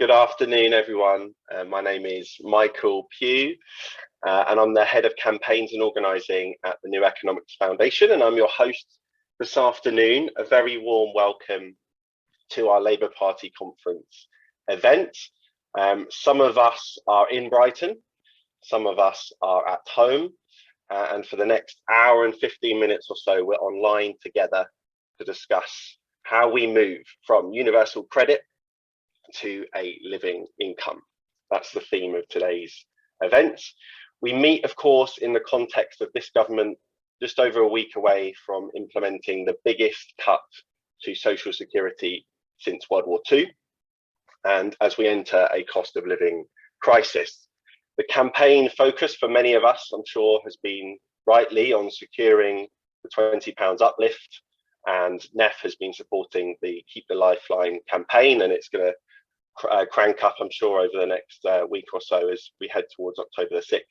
Good afternoon, everyone. My name is Michael Pugh, and I'm the Head of Campaigns and Organising at the New Economics Foundation, and I'm your host this afternoon. A very warm welcome to our Labour Party conference event. Some of us are in Brighton, some of us are at home, and for the next hour and 15 minutes or so, we're online together to discuss how we move from universal credit to a living income. That's the theme of today's events. We meet, of course, in the context of this government just over a week away from implementing the biggest cut to social security since World War II, and as we enter a cost of living crisis. The campaign focus for many of us, I'm sure, has been rightly on securing the £20 uplift, and NEF has been supporting the Keep the Lifeline campaign, and it's going to crank up, I'm sure, over the next week or so as we head towards October the 6th.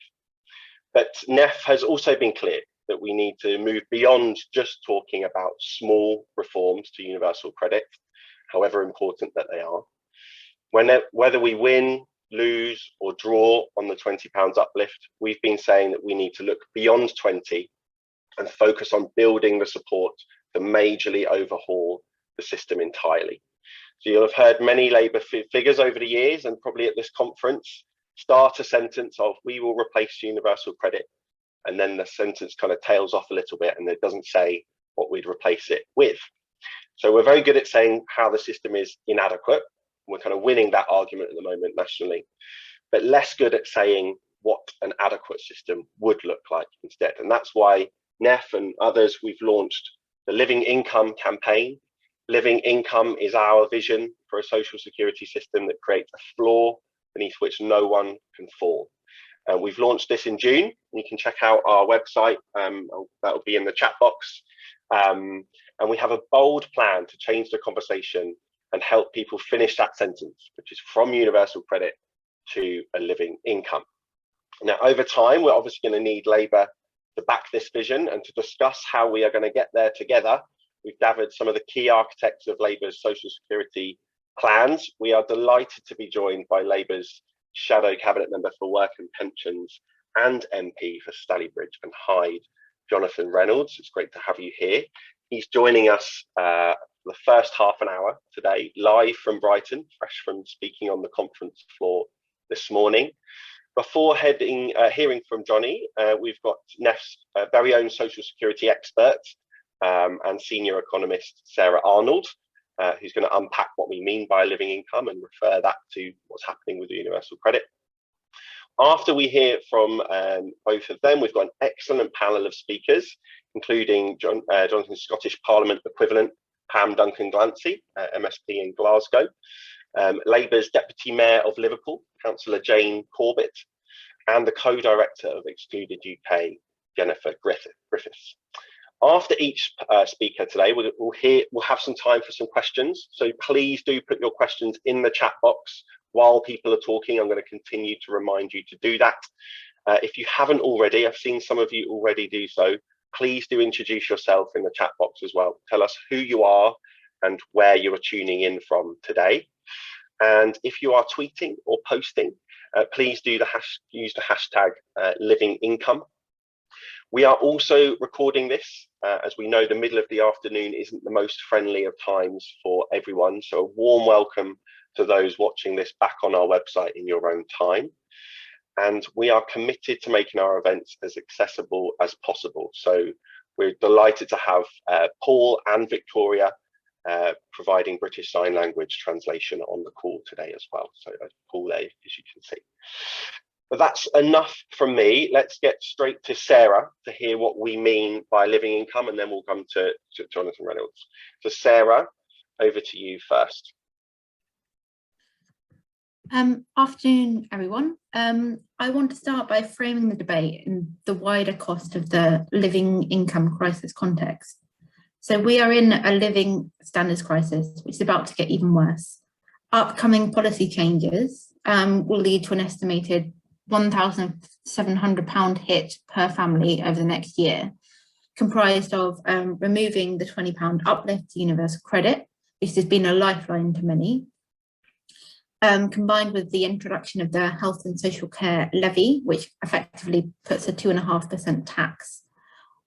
But NEF has also been clear that we need to move beyond just talking about small reforms to universal credit, however important that they are. Whether we win, lose or draw on the £20 uplift, we've been saying that we need to look beyond 20 and focus on building the support to majorly overhaul the system entirely. So you'll have heard many Labour figures over the years, and probably at this conference, start a sentence of "we will replace universal credit," and then the sentence kind of tails off a little bit and it doesn't say what we'd replace it with. So we're very good at saying how the system is inadequate. We're kind of winning that argument at the moment nationally, but less good at saying what an adequate system would look like instead. And that's why NEF and others, we've launched the Living Income campaign. Living income is our vision for a social security system that creates a floor beneath which no one can fall. We've launched this in June. You can check out our website, that will be in the chat box. And we have a bold plan to change the conversation and help people finish that sentence, which is from universal credit to a living income. Now, over time, we're obviously going to need Labour to back this vision, and to discuss how we are going to get there together, we've gathered some of the key architects of Labour's social security plans. We are delighted to be joined by Labour's Shadow Cabinet Member for Work and Pensions and MP for Stalybridge and Hyde, Jonathan Reynolds. It's great to have you here. He's joining us for the first half an hour today, live from Brighton, fresh from speaking on the conference floor this morning. Before hearing from Johnny, we've got NEF's very own social security expert and senior economist Sarah Arnold, who's going to unpack what we mean by living income and refer that to what's happening with the universal credit. After we hear from both of them, we've got an excellent panel of speakers, including Jonathan's Scottish Parliament equivalent, Pam Duncan-Glancy MSP in Glasgow, Labour's Deputy Mayor of Liverpool, Cllr Jane Corbett, and the co-director of Excluded UK, Jennifer Griffiths. After each speaker today, we'll have some time for some questions. So please do put your questions in the chat box while people are talking. I'm going to continue to remind you to do that. If you haven't already, I've seen some of you already do so, please do introduce yourself in the chat box as well. Tell us who you are and where you are tuning in from today. And if you are tweeting or posting, please do use the hashtag living income. We are also recording this, as we know the middle of the afternoon isn't the most friendly of times for everyone. So a warm welcome to those watching this back on our website in your own time. And we are committed to making our events as accessible as possible. So we're delighted to have Paul and Victoria providing British Sign Language translation on the call today as well. So Paul there, as you can see. But that's enough from me. Let's get straight to Sarah to hear what we mean by living income, and then we'll come to Jonathan Reynolds. So Sarah, over to you first. Afternoon, everyone. I want to start by framing the debate in the wider cost of the living income crisis context. So we are in a living standards crisis, which is about to get even worse. Upcoming policy changes will lead to an estimated £1,700 hit per family over the next year, comprised of removing the £20 uplift to universal credit, which has been a lifeline to many, combined with the introduction of the health and social care levy, which effectively puts a 2.5% tax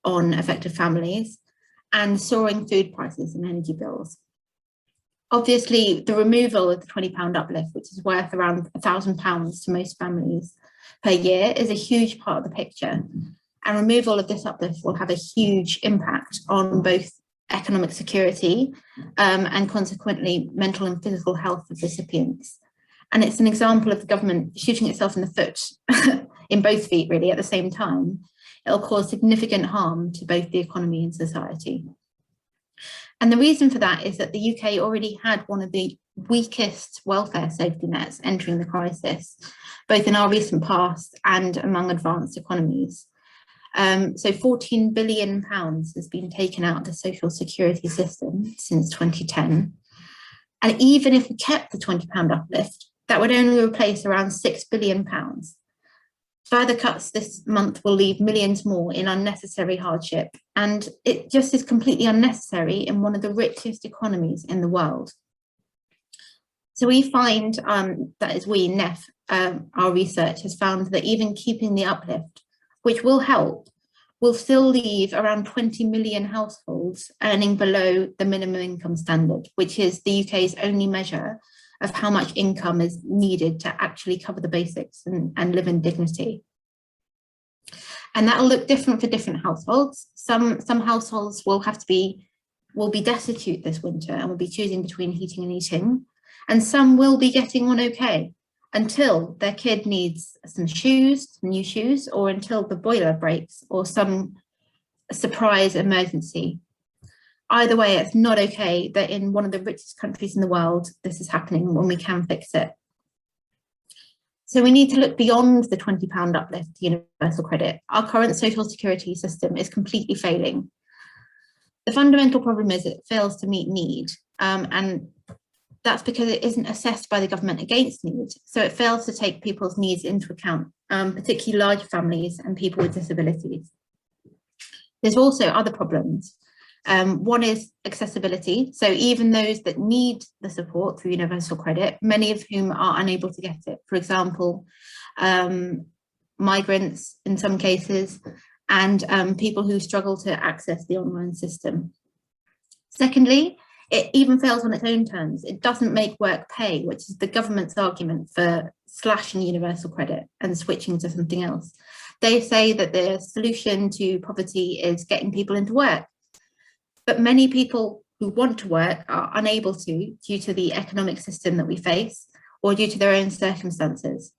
on affected families, and soaring food prices and energy bills. Obviously, the removal of the £20 uplift, which is worth around £1,000 to most families per year, is a huge part of the picture. And removal of this uplift will have a huge impact on both economic security and consequently mental and physical health of recipients. And it's an example of the government shooting itself in the foot in both feet, really, at the same time. It'll cause significant harm to both the economy and society. And the reason for that is that the UK already had one of the weakest welfare safety nets entering the crisis, both in our recent past and among advanced economies. So £14 billion has been taken out of the social security system since 2010. And even if we kept the £20 uplift, that would only replace around £6 billion. Further cuts this month will leave millions more in unnecessary hardship, and it just is completely unnecessary in one of the richest economies in the world. So we find, that is we, NEF, our research has found that even keeping the uplift, which will help, will still leave around 20 million households earning below the minimum income standard, which is the UK's only measure of how much income is needed to actually cover the basics and live in dignity. And that will look different for different households. Some households will be destitute this winter and will be choosing between heating and eating. And some will be getting on okay until their kid needs some new shoes, or until the boiler breaks or some surprise emergency. Either way, it's not okay that in one of the richest countries in the world, this is happening when we can fix it. So we need to look beyond the £20 uplift to universal credit. Our current social security system is completely failing. The fundamental problem is it fails to meet need, and that's because it isn't assessed by the government against need. So it fails to take people's needs into account, particularly large families and people with disabilities. There's also other problems. One is accessibility. So even those that need the support through universal credit, many of whom are unable to get it. For example, migrants in some cases, and people who struggle to access the online system. Secondly, it even fails on its own terms. It doesn't make work pay, which is the government's argument for slashing universal credit and switching to something else. They say that the solution to poverty is getting people into work. But many people who want to work are unable to due to the economic system that we face or due to their own circumstances.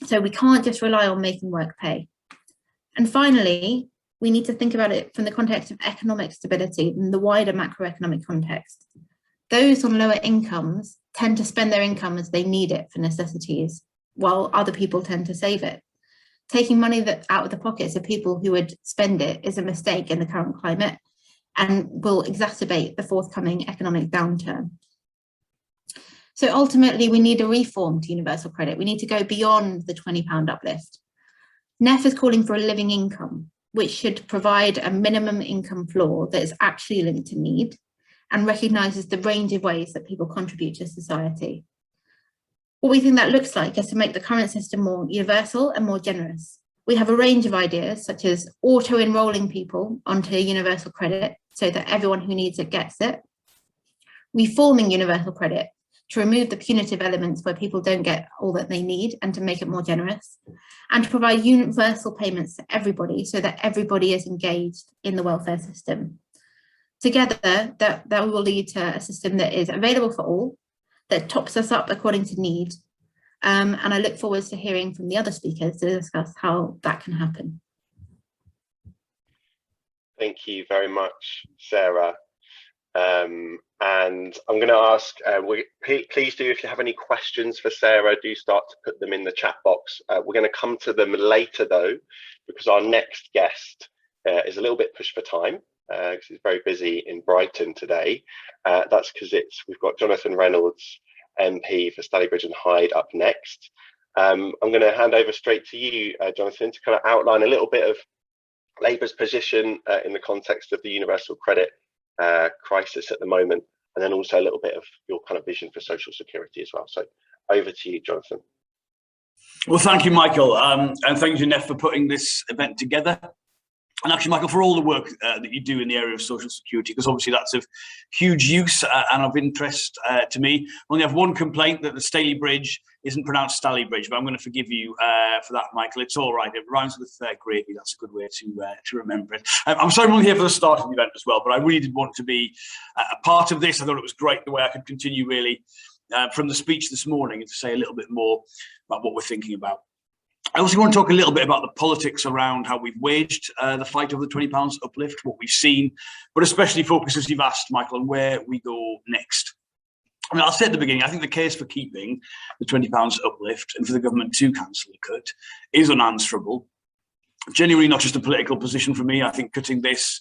So we can't just rely on making work pay. And finally, we need to think about it from the context of economic stability and the wider macroeconomic context. Those on lower incomes tend to spend their income as they need it for necessities, while other people tend to save it. Taking money out of the pockets of people who would spend it is a mistake in the current climate and will exacerbate the forthcoming economic downturn. So ultimately, we need a reform to universal credit. We need to go beyond the £20 uplift. NEF is calling for a living income, which should provide a minimum income floor that is actually linked to need and recognises the range of ways that people contribute to society. What we think that looks like is to make the current system more universal and more generous. We have a range of ideas, such as auto-enrolling people onto universal credit so that everyone who needs it gets it, reforming universal credit to remove the punitive elements where people don't get all that they need and to make it more generous, and to provide universal payments to everybody so that everybody is engaged in the welfare system. Together, that will lead to a system that is available for all, that tops us up according to need. And I look forward to hearing from the other speakers to discuss how that can happen. Thank you very much, Sarah. And I'm going to ask, please do, if you have any questions for Sarah, do start to put them in the chat box. We're going to come to them later though, because our next guest is a little bit pushed for time, because he's very busy in Brighton today. That's because we've got Jonathan Reynolds MP for Stalybridge and Hyde up next. I'm going to hand over straight to you, Jonathan, to kind of outline a little bit of Labour's position in the context of the universal credit crisis at the moment, and then also a little bit of your kind of vision for social security as well. So over to you, Jonathan. Well, thank you, Michael, and thank you, Jeanette, for putting this event together. And actually, Michael, for all the work that you do in the area of social security, because obviously that's of huge use and of interest to me. I only have one complaint, that the Staley Bridge isn't pronounced Staley Bridge, but I'm going to forgive you for that, Michael. It's all right. It rhymes with gravy. That's a good way to remember it. I'm sorry I'm only here for the start of the event as well, but I really did want to be a part of this. I thought it was great the way I could continue really from the speech this morning and to say a little bit more about what we're thinking about. I also want to talk a little bit about the politics around how we've waged the fight over the £20 uplift, what we've seen, but especially focus, as you've asked, Michael, on where we go next. I mean, I'll say at the beginning, I think the case for keeping the £20 uplift and for the government to cancel the cut is unanswerable. Genuinely not just a political position for me. I think cutting this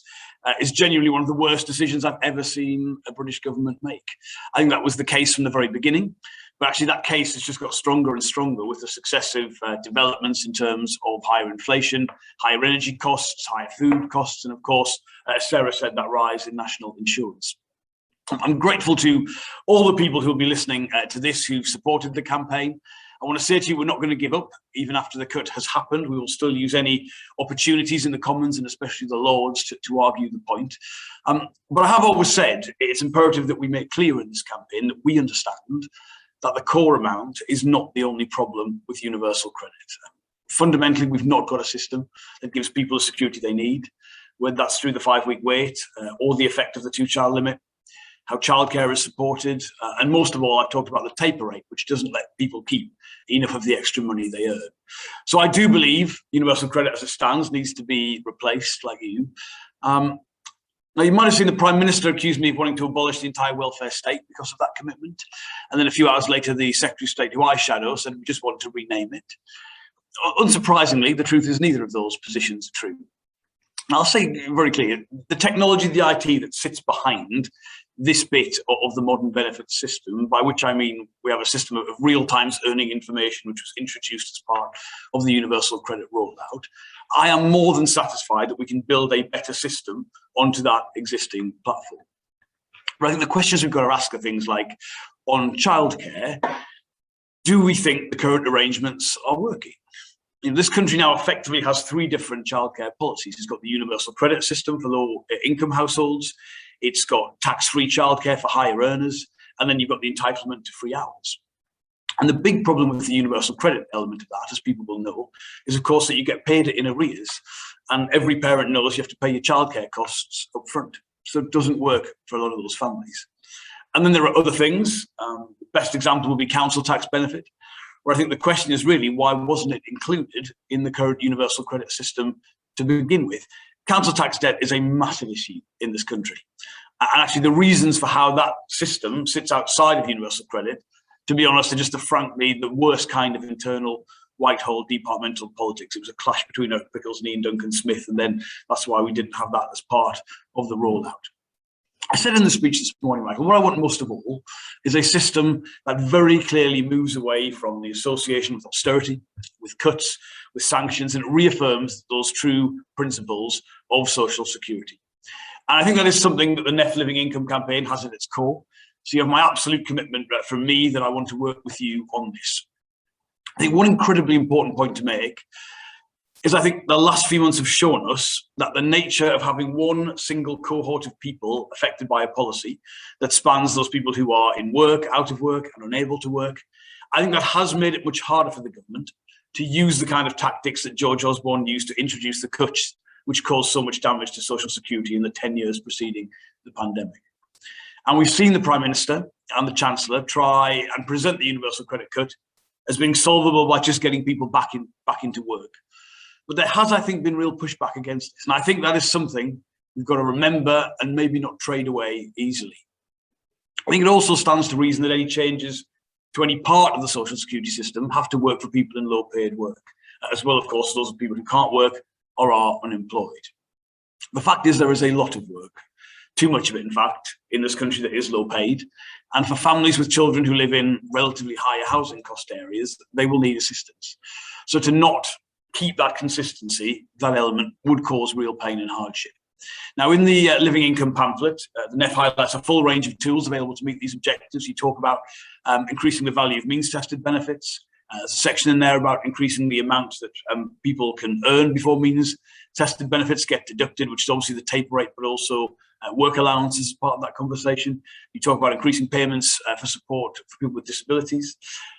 is genuinely one of the worst decisions I've ever seen a British government make. I think that was the case from the very beginning. But actually, that case has just got stronger and stronger with the successive developments in terms of higher inflation, higher energy costs, higher food costs, and of course, as Sarah said, that rise in national insurance. I'm grateful to all the people who will be listening to this who've supported the campaign. I want to say to you, we're not going to give up, even after the cut has happened. We will still use any opportunities in the Commons and especially the Lords to argue the point. But I have always said it's imperative that we make clear in this campaign that we understand that the core amount is not the only problem with universal credit. Fundamentally, we've not got a system that gives people the security they need, whether that's through the 5-week wait or the effect of the 2-child limit, how childcare is supported, and most of all, I've talked about the taper rate, which doesn't let people keep enough of the extra money they earn. So I do believe universal credit as it stands needs to be replaced, like you. Now, you might have seen the Prime Minister accuse me of wanting to abolish the entire welfare state because of that commitment. And then a few hours later, the Secretary of State, who I shadow, said we just want to rename it. Unsurprisingly, the truth is neither of those positions are true. And I'll say very clearly, the technology, the IT that sits behind this bit of the modern benefits system, by which I mean we have a system of real-time earning information, which was introduced as part of the universal credit rollout. I am more than satisfied that we can build a better system onto that existing platform. But I think the questions we've got to ask are things like, on childcare, do we think the current arrangements are working? You know, this country now effectively has 3 different childcare policies. It's got the universal credit system for low income households. It's got tax-free childcare for higher earners. And then you've got the entitlement to free hours. And the big problem with the universal credit element of that, as people will know, is of course that you get paid in arrears. And every parent knows you have to pay your childcare costs up front. So it doesn't work for a lot of those families. And then there are other things. The best example would be council tax benefit, where I think the question is really, why wasn't it included in the current universal credit system to begin with? Council tax debt is a massive issue in this country. And actually the reasons for how that system sits outside of universal credit, to be honest, are just frankly the worst kind of internal Whitehall departmental politics. It was a clash between Eric Pickles and Ian Duncan Smith, and then that's why we didn't have that as part of the rollout. I said in the speech this morning, Michael, what I want most of all is a system that very clearly moves away from the association with austerity, with cuts, with sanctions, and it reaffirms those true principles of social security. And I think that is something that the Neff Living Income campaign has at its core. So you have my absolute commitment from me that I want to work with you on this. I think one incredibly important point to make is I think the last few months have shown us that the nature of having one single cohort of people affected by a policy that spans those people who are in work, out of work, and unable to work, I think that has made it much harder for the government to use the kind of tactics that George Osborne used to introduce the cuts, which caused so much damage to social security in the 10 years preceding the pandemic. And we've seen the Prime Minister and the Chancellor try and present the universal credit cut as being solvable by just getting people back into work. But there has, I think, been real pushback against this. And I think that is something we've got to remember and maybe not trade away easily. I think it also stands to reason that any changes to any part of the social security system have to work for people in low paid work, as well, of course, those people who can't work or are unemployed. The fact is there is a lot of work, too much of it, in fact, in this country that is low paid. And for families with children who live in relatively higher housing cost areas, they will need assistance. So to not keep that consistency, that element would cause real pain and hardship. Now, in the living income pamphlet, the NEF highlights a full range of tools available to meet these objectives. You talk about increasing the value of means-tested benefits. There's a section in there about increasing the amount that people can earn before means-tested benefits get deducted, which is obviously the taper rate, but also work allowances as part of that conversation. You talk about increasing payments for support for people with disabilities.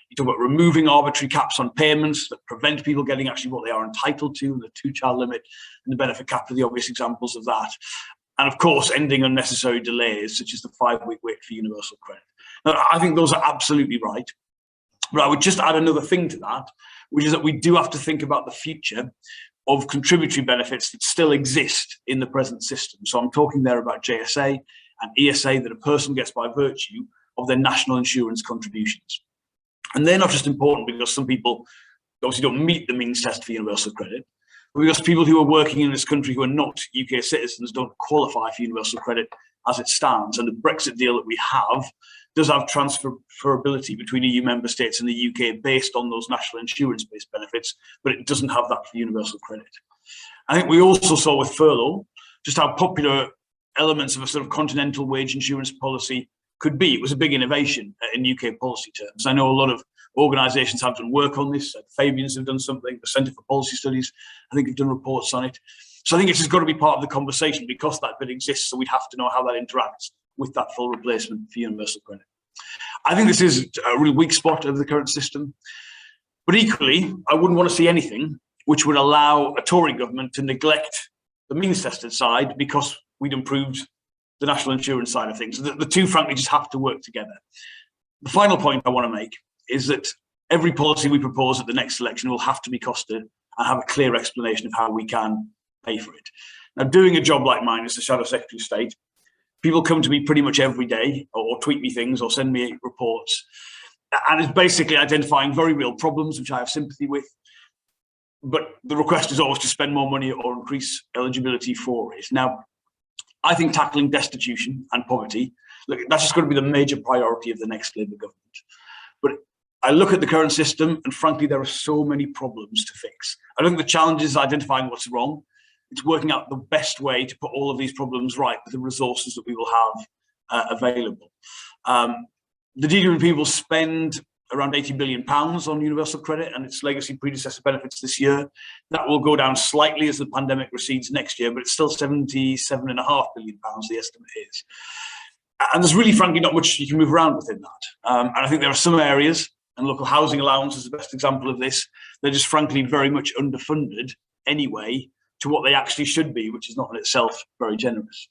You talk about removing arbitrary caps on payments that prevent people getting actually what they are entitled to, and the 2-child limit and the benefit cap are the obvious examples of that. And of course, ending unnecessary delays, such as the 5-week wait for universal credit. Now, I think those are absolutely right. But I would just add another thing to that, which is that we do have to think about the future of contributory benefits that still exist in the present system. So I'm talking there about JSA and ESA that a person gets by virtue of their national insurance contributions. And they're not just important because some people obviously don't meet the means test for universal credit, but because people who are working in this country who are not UK citizens don't qualify for universal credit as it stands. And the Brexit deal that we have does have transferability between EU member states and the UK based on those national insurance-based benefits, but it doesn't have that for universal credit. I think we also saw with furlough just how popular elements of a sort of continental wage insurance policy could be. It was a big innovation in UK policy terms. I know a lot of organisations have done work on this. Fabians have done something. The Centre for Policy Studies, I think, have done reports on it. So I think it's just got to be part of the conversation because that bit exists. So we'd have to know how that interacts with that full replacement for universal credit. I think this is a really weak spot of the current system. But equally, I wouldn't want to see anything which would allow a Tory government to neglect the means-tested side because we'd improved the national insurance side of things. So the two, frankly, just have to work together. The final point I want to make is that every policy we propose at the next election will have to be costed and have a clear explanation of how we can pay for it. Now, doing a job like mine as the Shadow Secretary of State, people come to me pretty much every day or tweet me things or send me reports. And it's basically identifying very real problems, which I have sympathy with. But the request is always to spend more money or increase eligibility for it. Now, I think tackling destitution and poverty, look, that's just going to be the major priority of the next Labour government. But I look at the current system and frankly, there are so many problems to fix. I think the challenge is identifying what's wrong. It's working out the best way to put all of these problems right with the resources that we will have available. The DWP will spend around £80 billion on universal credit and its legacy predecessor benefits this year. That will go down slightly as the pandemic recedes next year, but it's still £77.5 billion, the estimate is. And there's really, frankly, not much you can move around within that. And I think there are some areas, and local housing allowance is the best example of this, they're just, frankly, very much underfunded anyway to what they actually should be, which is not in itself very generous.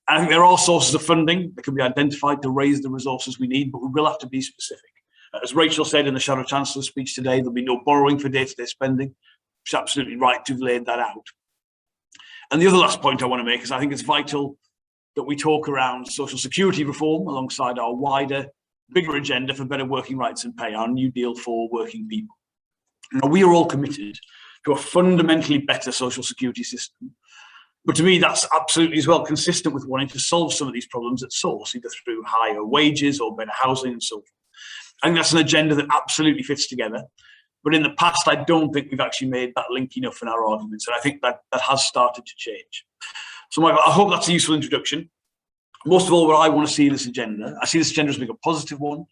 And I think there are sources of funding that can be identified to raise the resources we need, but we will have to be specific. As Rachel said in the Shadow Chancellor's speech today, there'll be no borrowing for day-to-day spending, which is absolutely right to have laid that out. And the other last point I want to make is I think it's vital that we talk around social security reform alongside our wider, bigger agenda for better working rights and pay, our New Deal for working people. Now, we are all committed to a fundamentally better social security system. But to me, that's absolutely as well consistent with wanting to solve some of these problems at source, either through higher wages or better housing and so forth. I think that's an agenda that absolutely fits together. But in the past, I don't think we've actually made that link enough in our arguments. And I think that has started to change. So Michael, I hope that's a useful introduction. Most of all, what I want to see in this agenda, I see this agenda as being a positive one,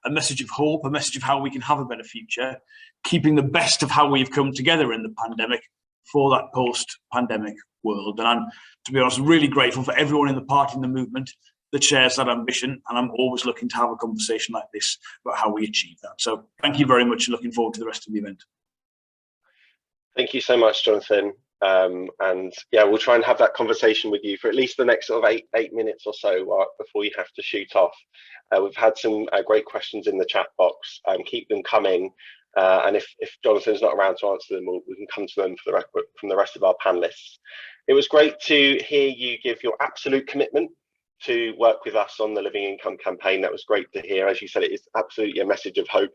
a message of hope, a message of how we can have a better future, keeping the best of how we've come together in the pandemic for that post-pandemic world. And I'm, to be honest, really grateful for everyone in the party and the movement that shares that ambition. And I'm always looking to have a conversation like this about how we achieve that. So thank you very much. Looking forward to the rest of the event. Thank you so much, Jonathan. And yeah, we'll try and have that conversation with you for at least the next sort of eight minutes or so before you have to shoot off. We've had some great questions in the chat box. Keep them coming. And if Jonathan's not around to answer them, we can come to them from the rest of our panelists. It was great to hear you give your absolute commitment to work with us on the Living Income campaign. That was great to hear. As you said, it is absolutely a message of hope.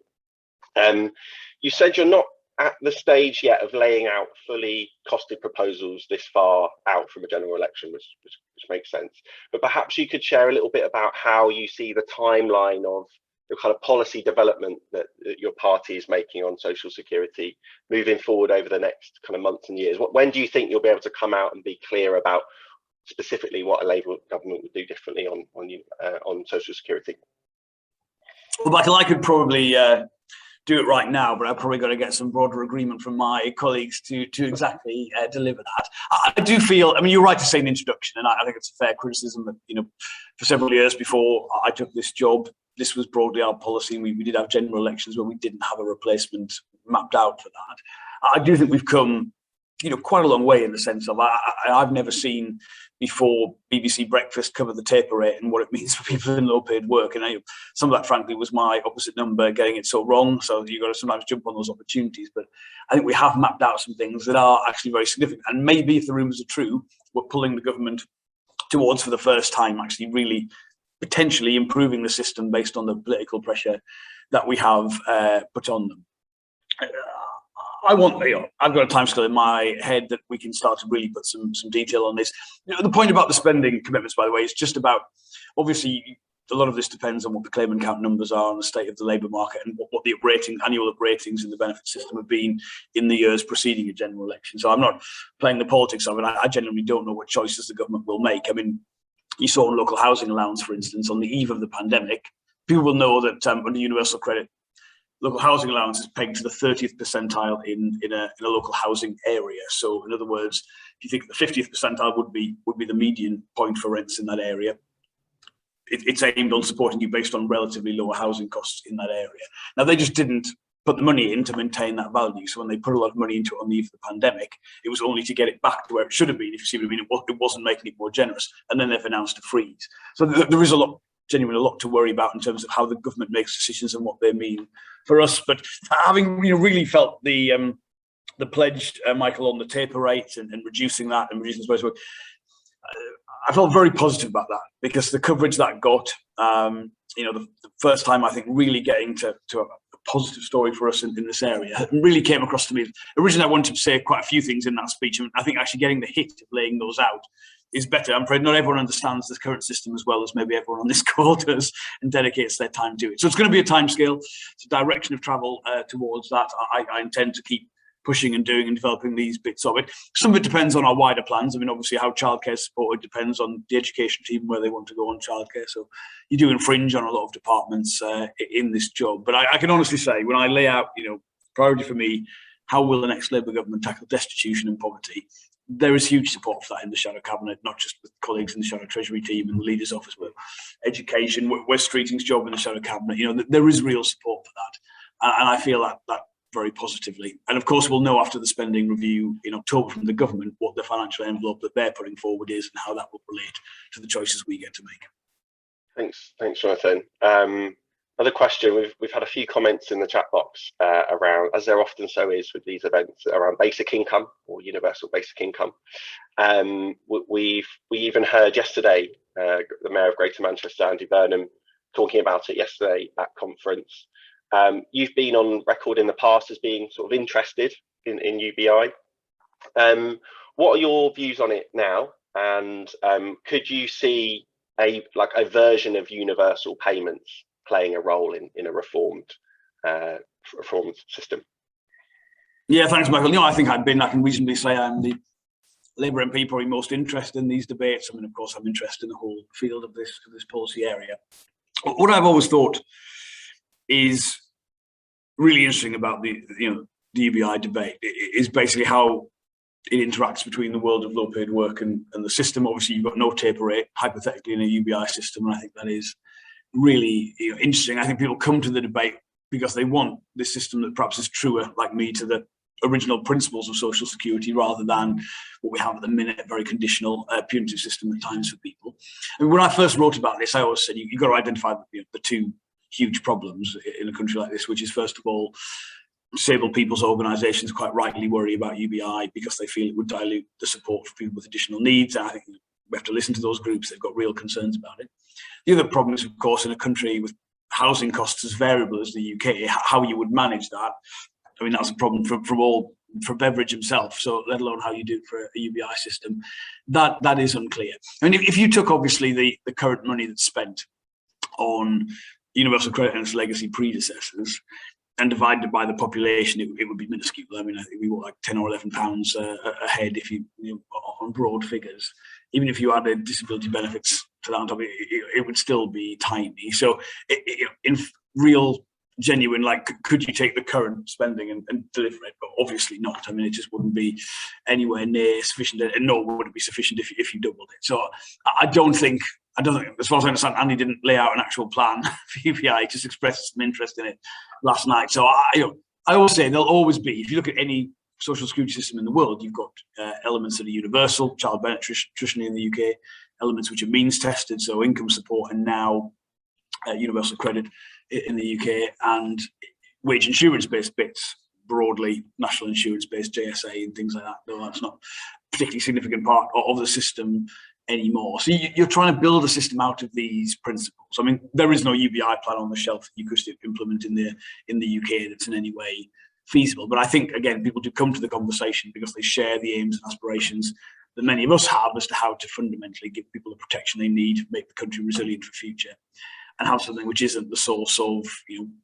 You said you're not at the stage yet of laying out fully costed proposals this far out from a general election, which makes sense. But perhaps you could share a little bit about how you see the timeline of the kind of policy development that your party is making on social security moving forward over the next kind of months and years. When do you think you'll be able to come out and be clear about specifically what a Labour government would do differently on social security. Well, Michael, I could probably do it right now, but I've probably got to get some broader agreement from my colleagues to exactly deliver that. I do feel, I mean, you're right to say in the introduction, and I think it's a fair criticism that, you know, for several years before I took this job, this was broadly our policy, and we did have general elections where we didn't have a replacement mapped out for that. I do think we've come, you know, quite a long way in the sense of I've never seen before BBC Breakfast cover the taper rate and what it means for people in low paid work. And some of that, frankly, was my opposite number getting it so wrong. So you've got to sometimes jump on those opportunities. But I think we have mapped out some things that are actually very significant. And maybe if the rumours are true, we're pulling the government towards, for the first time, actually really potentially improving the system based on the political pressure that we have put on them. I've got a timescale in my head that we can start to really put some detail on this. You know, the point about the spending commitments, by the way, is just about, obviously, a lot of this depends on what the claim and count numbers are on the state of the labour market and what the annual upratings in the benefit system have been in the years preceding a general election. So I'm not playing the politics of it. I genuinely don't know what choices the government will make. I mean, you saw on local housing allowance, for instance, on the eve of the pandemic, people will know that under universal credit, local housing allowance is pegged to the 30th percentile in a local housing area. So in other words, if you think the 50th percentile would be the median point for rents in that area, it's aimed on supporting you based on relatively lower housing costs in that area. Now, they just didn't put the money in to maintain that value. So when they put a lot of money into it on the eve of the pandemic, it was only to get it back to where it should have been, if you see what I mean. It wasn't making it more generous. And then they've announced a freeze. So there is genuinely a lot to worry about in terms of how the government makes decisions and what they mean for us. But having really felt the pledge, Michael, on the taper rate and reducing that and reducing the space, I felt very positive about that, because the coverage that got, the first time I think really getting to a positive story for us in this area really came across to me. Originally, I wanted to say quite a few things in that speech, and I think actually getting the hit of laying those out is better. I'm afraid not everyone understands the current system as well as maybe everyone on this call does and dedicates their time to it. So it's going to be a timescale. It's a direction of travel towards that. I intend to keep pushing and doing and developing these bits of it. Some of it depends on our wider plans. I mean, obviously how childcare is supported depends on the education team, where they want to go on childcare. So you do infringe on a lot of departments in this job. But I can honestly say, when I lay out, priority for me, how will the next Labour government tackle destitution and poverty? There is huge support for that in the Shadow Cabinet, not just with colleagues in the Shadow Treasury team and the Leader's Office, but education, Wes Streeting's job in the Shadow Cabinet. There is real support for that. And I feel that very positively. And of course, we'll know after the spending review in October from the government what the financial envelope that they're putting forward is and how that will relate to the choices we get to make. Thanks, Jonathan. Another question, we've had a few comments in the chat box around, as there often so is with these events, around basic income or universal basic income. We even heard yesterday the Mayor of Greater Manchester, Andy Burnham, talking about it yesterday at conference. You've been on record in the past as being sort of interested in UBI. What are your views on it now? And could you see a version of universal payments playing a role in a reformed system? Yeah, thanks, Michael. I think I can reasonably say I'm the Labour MP probably most interested in these debates. I mean, of course, I'm interested in the whole field of this policy area. What I've always thought is really interesting about the UBI debate is basically how it interacts between the world of low paid work and the system. Obviously, you've got no taper rate, hypothetically, in a UBI system, and I think that is really interesting. I think people come to the debate because they want this system that perhaps is truer, like me, to the original principles of social security, rather than what we have at the minute, a very conditional, punitive system at times for people. And when I first wrote about this, I always said you've got to identify the two huge problems in a country like this, which is, first of all, disabled people's organisations quite rightly worry about UBI because they feel it would dilute the support for people with additional needs. And I think we have to listen to those groups. They've got real concerns about it. The other problem is, of course, in a country with housing costs as variable as the UK, how you would manage that. I mean, that's a problem for Beveridge himself, so let alone how you do it for a UBI system. That is unclear. I mean, if you took, obviously, the current money that's spent on universal credit and its legacy predecessors and divided by the population, it would be minuscule. I mean, I think we were like £10 or £11 a head if you on broad figures. even if you added disability benefits to that on top, it would still be tiny. So in real, genuine, like, could you take the current spending and deliver it? But obviously not. I mean, it just wouldn't be anywhere near sufficient, and nor would it be sufficient if you doubled it. So I don't think, as far as I understand, Andy didn't lay out an actual plan for UBI. He just expressed some interest in it last night. So I always say there'll always be, if you look at any social security system in the world, you've got elements that are universal, child benefit traditionally in the UK, elements which are means tested, so income support, and now universal credit in the UK, and wage insurance-based bits, broadly national insurance-based JSA and things like that, though that's not a particularly significant part of the system anymore. So you're trying to build a system out of these principles. I mean, there is no UBI plan on the shelf that you could implement in the UK that's in any way feasible. But I think, again, people do come to the conversation because they share the aims and aspirations that many of us have as to how to fundamentally give people the protection they need, make the country resilient for future, and have something which isn't the source of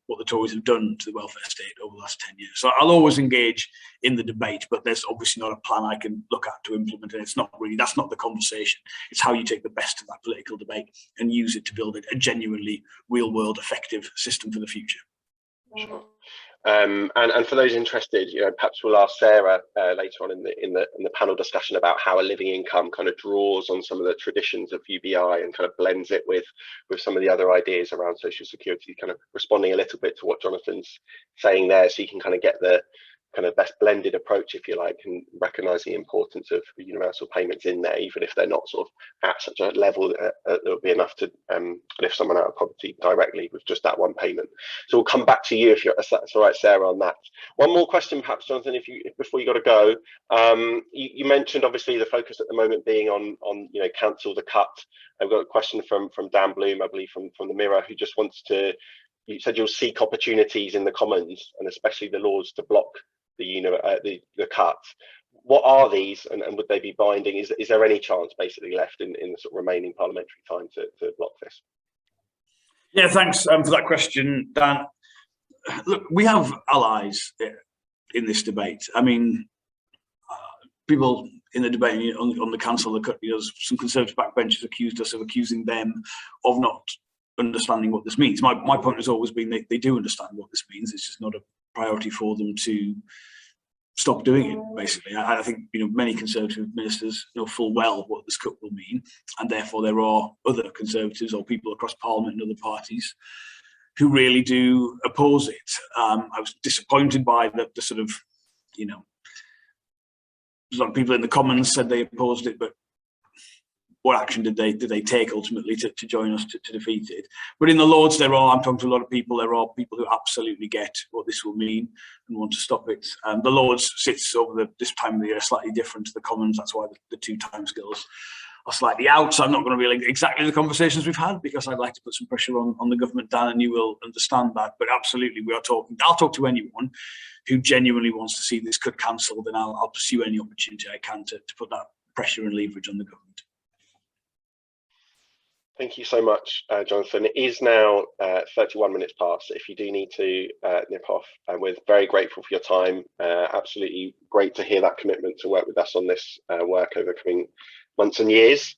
what the Tories have done to the welfare state over the last 10 years. So I'll always engage in the debate, but there's obviously not a plan I can look at to implement, and it's not really, that's not the conversation. It's how you take the best of that political debate and use it to build a genuinely real-world effective system for the future. Sure. And for those interested, perhaps we'll ask Sarah later on in the panel discussion about how a living income kind of draws on some of the traditions of UBI and kind of blends it with some of the other ideas around social security, kind of responding a little bit to what Jonathan's saying there, so you can kind of get the kind of best blended approach, if you like, and recognise the importance of universal payments in there, even if they're not sort of at such a level that will be enough to lift someone out of poverty directly with just that one payment. So we'll come back to you if that's all right, Sarah, on that. One more question, perhaps, Jonathan, before you got to go. You mentioned obviously the focus at the moment being on cancel the cut. I've got a question from Dan Bloom, I believe, from the Mirror, who just wants to. You said you'll seek opportunities in the Commons, and especially the Lords, to block the cut. What are these, and would they be binding? Is there any chance basically left in the sort of remaining parliamentary time to block this? Yeah, thanks for that question, Dan. Look, we have allies in this debate. I mean, people in the debate on the cancel the cut, some Conservative backbenchers accused us of accusing them of not understanding what this means. My point has always been they do understand what this means. It's just not a priority for them to stop doing it, basically. I think many Conservative ministers know full well what this cut will mean, and therefore there are other Conservatives or people across Parliament and other parties who really do oppose it. I was disappointed by the sort of, a lot of people in the Commons said they opposed it, but what action did they take ultimately to join us to defeat it? But in the Lords, I'm talking to a lot of people, there are people who absolutely get what this will mean and want to stop it. The Lords sits over this time of the year slightly different to the Commons. That's why the two timescales are slightly out. So I'm not going to reveal exactly the conversations we've had, because I'd like to put some pressure on the government, Dan, and you will understand that. But absolutely, we are talking. I'll talk to anyone who genuinely wants to see this cut cancelled, and I'll pursue any opportunity I can to put that pressure and leverage on the government. Thank you so much, Jonathan. It is now 31 minutes past. If you do need to nip off, and we're very grateful for your time. Absolutely great to hear that commitment to work with us on this work over coming months and years.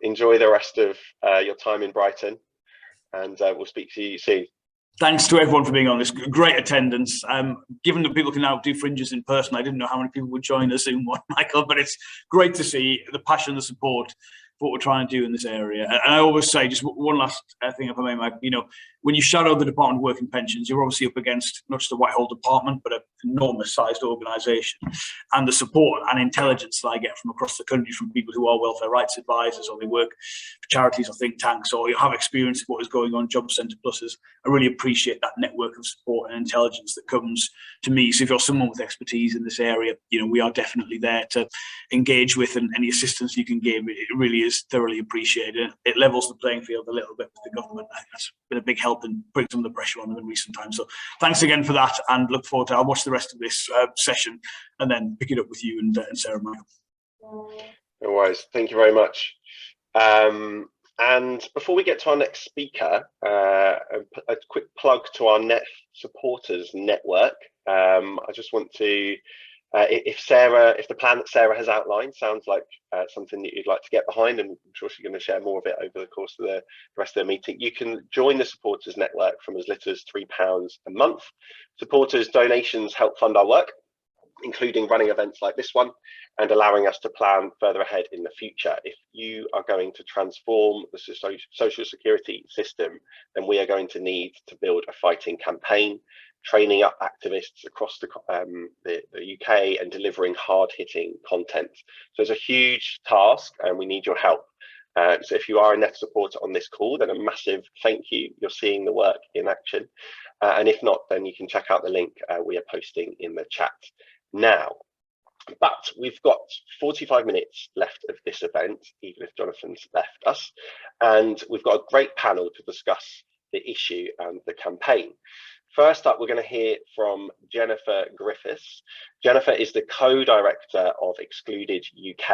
Enjoy the rest of your time in Brighton, and we'll speak to you soon. Thanks to everyone for being on this. Great attendance. Given that people can now do fringes in person, I didn't know how many people would join us in one, Michael, but it's great to see the passion, the support for what we're trying to do in this area. And I always say, just one last thing, if I may, Mike, when you shadow the Department of Work and Pensions, you're obviously up against not just a Whitehall department, but an enormous sized organisation. And the support and intelligence that I get from across the country from people who are welfare rights advisors, or they work for charities or think tanks, or you have experience of what is going on, job centre pluses, I really appreciate that network of support and intelligence that comes to me. So if you're someone with expertise in this area, we are definitely there to engage with, and any assistance you can give, it really is thoroughly appreciated. It levels the playing field a little bit with the government. That's been a big help in putting some of the pressure on them in recent times. So thanks again for that, and look forward to. I'll watch the rest of this session and then pick it up with you and Sarah and Michael. No worries. Thank you very much. And before we get to our next speaker, a quick plug to our Net Supporters Network. I just want to If the plan that Sarah has outlined sounds like something that you'd like to get behind, and I'm sure she's going to share more of it over the course of the rest of the meeting, you can join the supporters network from as little as £3 a month. Supporters donations help fund our work, including running events like this one and allowing us to plan further ahead in the future. If you are going to transform the social security system, then we are going to need to build a fighting campaign, training up activists across the UK and delivering hard-hitting content. So it's a huge task and we need your help. So if you are a Nef supporter on this call, then a massive thank you. You're seeing the work in action. And if not, then you can check out the link we are posting in the chat now. But we've got 45 minutes left of this event, even if Jonathan's left us, and we've got a great panel to discuss the issue and the campaign. First up, we're going to hear from Jennifer Griffiths. Jennifer is the co-director of Excluded UK.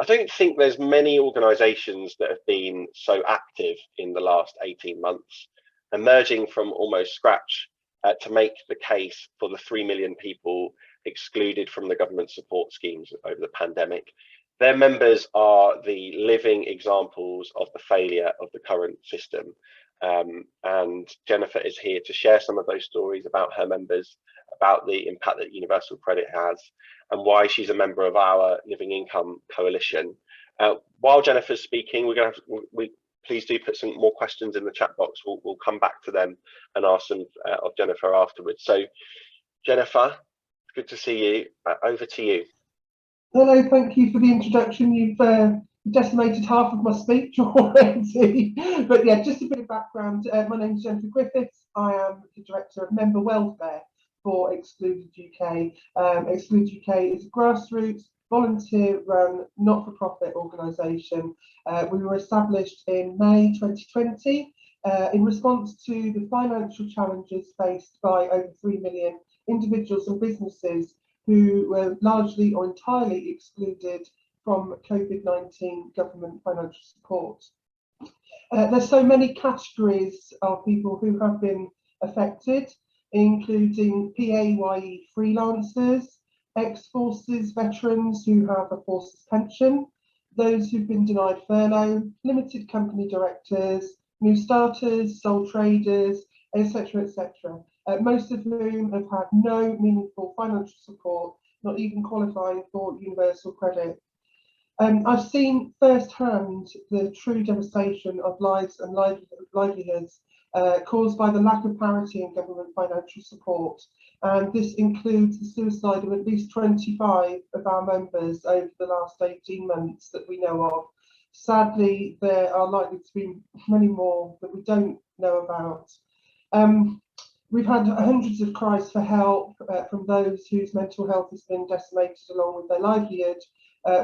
I don't think there's many organisations that have been so active in the last 18 months, emerging from almost scratch to make the case for the 3 million people excluded from the government support schemes over the pandemic. Their members are the living examples of the failure of the current system. And Jennifer is here to share some of those stories about her members, about the impact that Universal Credit has, and why she's a member of our Living Income Coalition. While Jennifer's speaking, please do put some more questions in the chat box. We'll come back to them and ask some of Jennifer afterwards. So, Jennifer, good to see you. Over to you. Hello, thank you for the introduction. You've decimated half of my speech already. But yeah, just a bit of background. My name is Jonathan Griffiths. I am the Director of Member Welfare for Excluded UK. Excluded UK is a grassroots, volunteer-run, not-for-profit organisation. We were established in May 2020 in response to the financial challenges faced by over 3 million individuals and businesses who were largely or entirely excluded from COVID-19 government financial support. There's so many categories of people who have been affected, including PAYE freelancers, ex-forces veterans who have a forces pension, those who've been denied furlough, limited company directors, new starters, sole traders, etc., etc. Most of whom have had no meaningful financial support, not even qualifying for universal credit. I've seen firsthand the true devastation of lives and livelihoods caused by the lack of parity in government financial support, and this includes the suicide of at least 25 of our members over the last 18 months that we know of. Sadly, there are likely to be many more that we don't know about. We've had hundreds of cries for help from those whose mental health has been decimated along with their livelihood.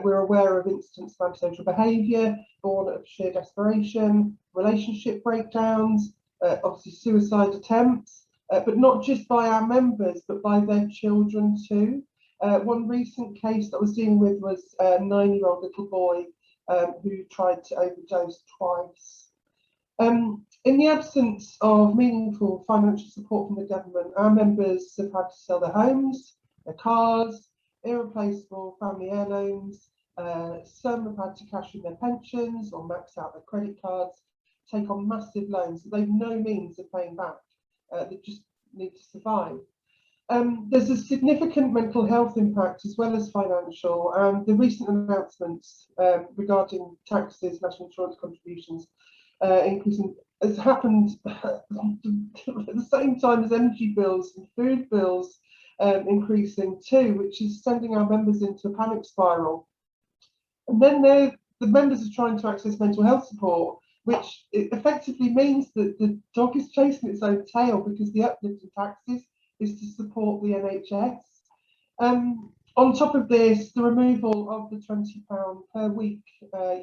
We're aware of incidents of antisocial behaviour, born of sheer desperation, relationship breakdowns, obviously suicide attempts, but not just by our members, but by their children too. One recent case that I was dealing with was a 9-year-old little boy who tried to overdose twice. In the absence of meaningful financial support from the government, our members have had to sell their homes, their cars, irreplaceable family heirlooms. Some have had to cash in their pensions or max out their credit cards, take on massive loans that they've no means of paying back. They just need to survive. There's a significant mental health impact as well as financial, and the recent announcements regarding taxes, national insurance contributions, increasing has happened at the same time as energy bills and food bills increasing too, which is sending our members into a panic spiral. And then the members are trying to access mental health support, which effectively means that the dog is chasing its own tail because the uplift in taxes is to support the NHS. On top of this, the removal of the £20 per week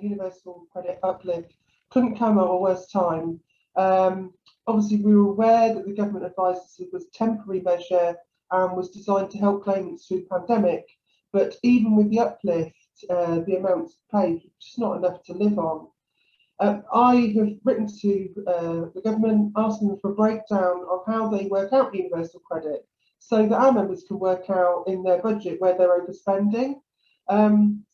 universal credit uplift couldn't come at a worse time. Obviously, we were aware that the government advised it was a temporary measure and was designed to help claimants through the pandemic, but even with the uplift, the amounts paid was just not enough to live on. I have written to the government asking them for a breakdown of how they work out universal credit. so that our members can work out in their budget where they're overspending.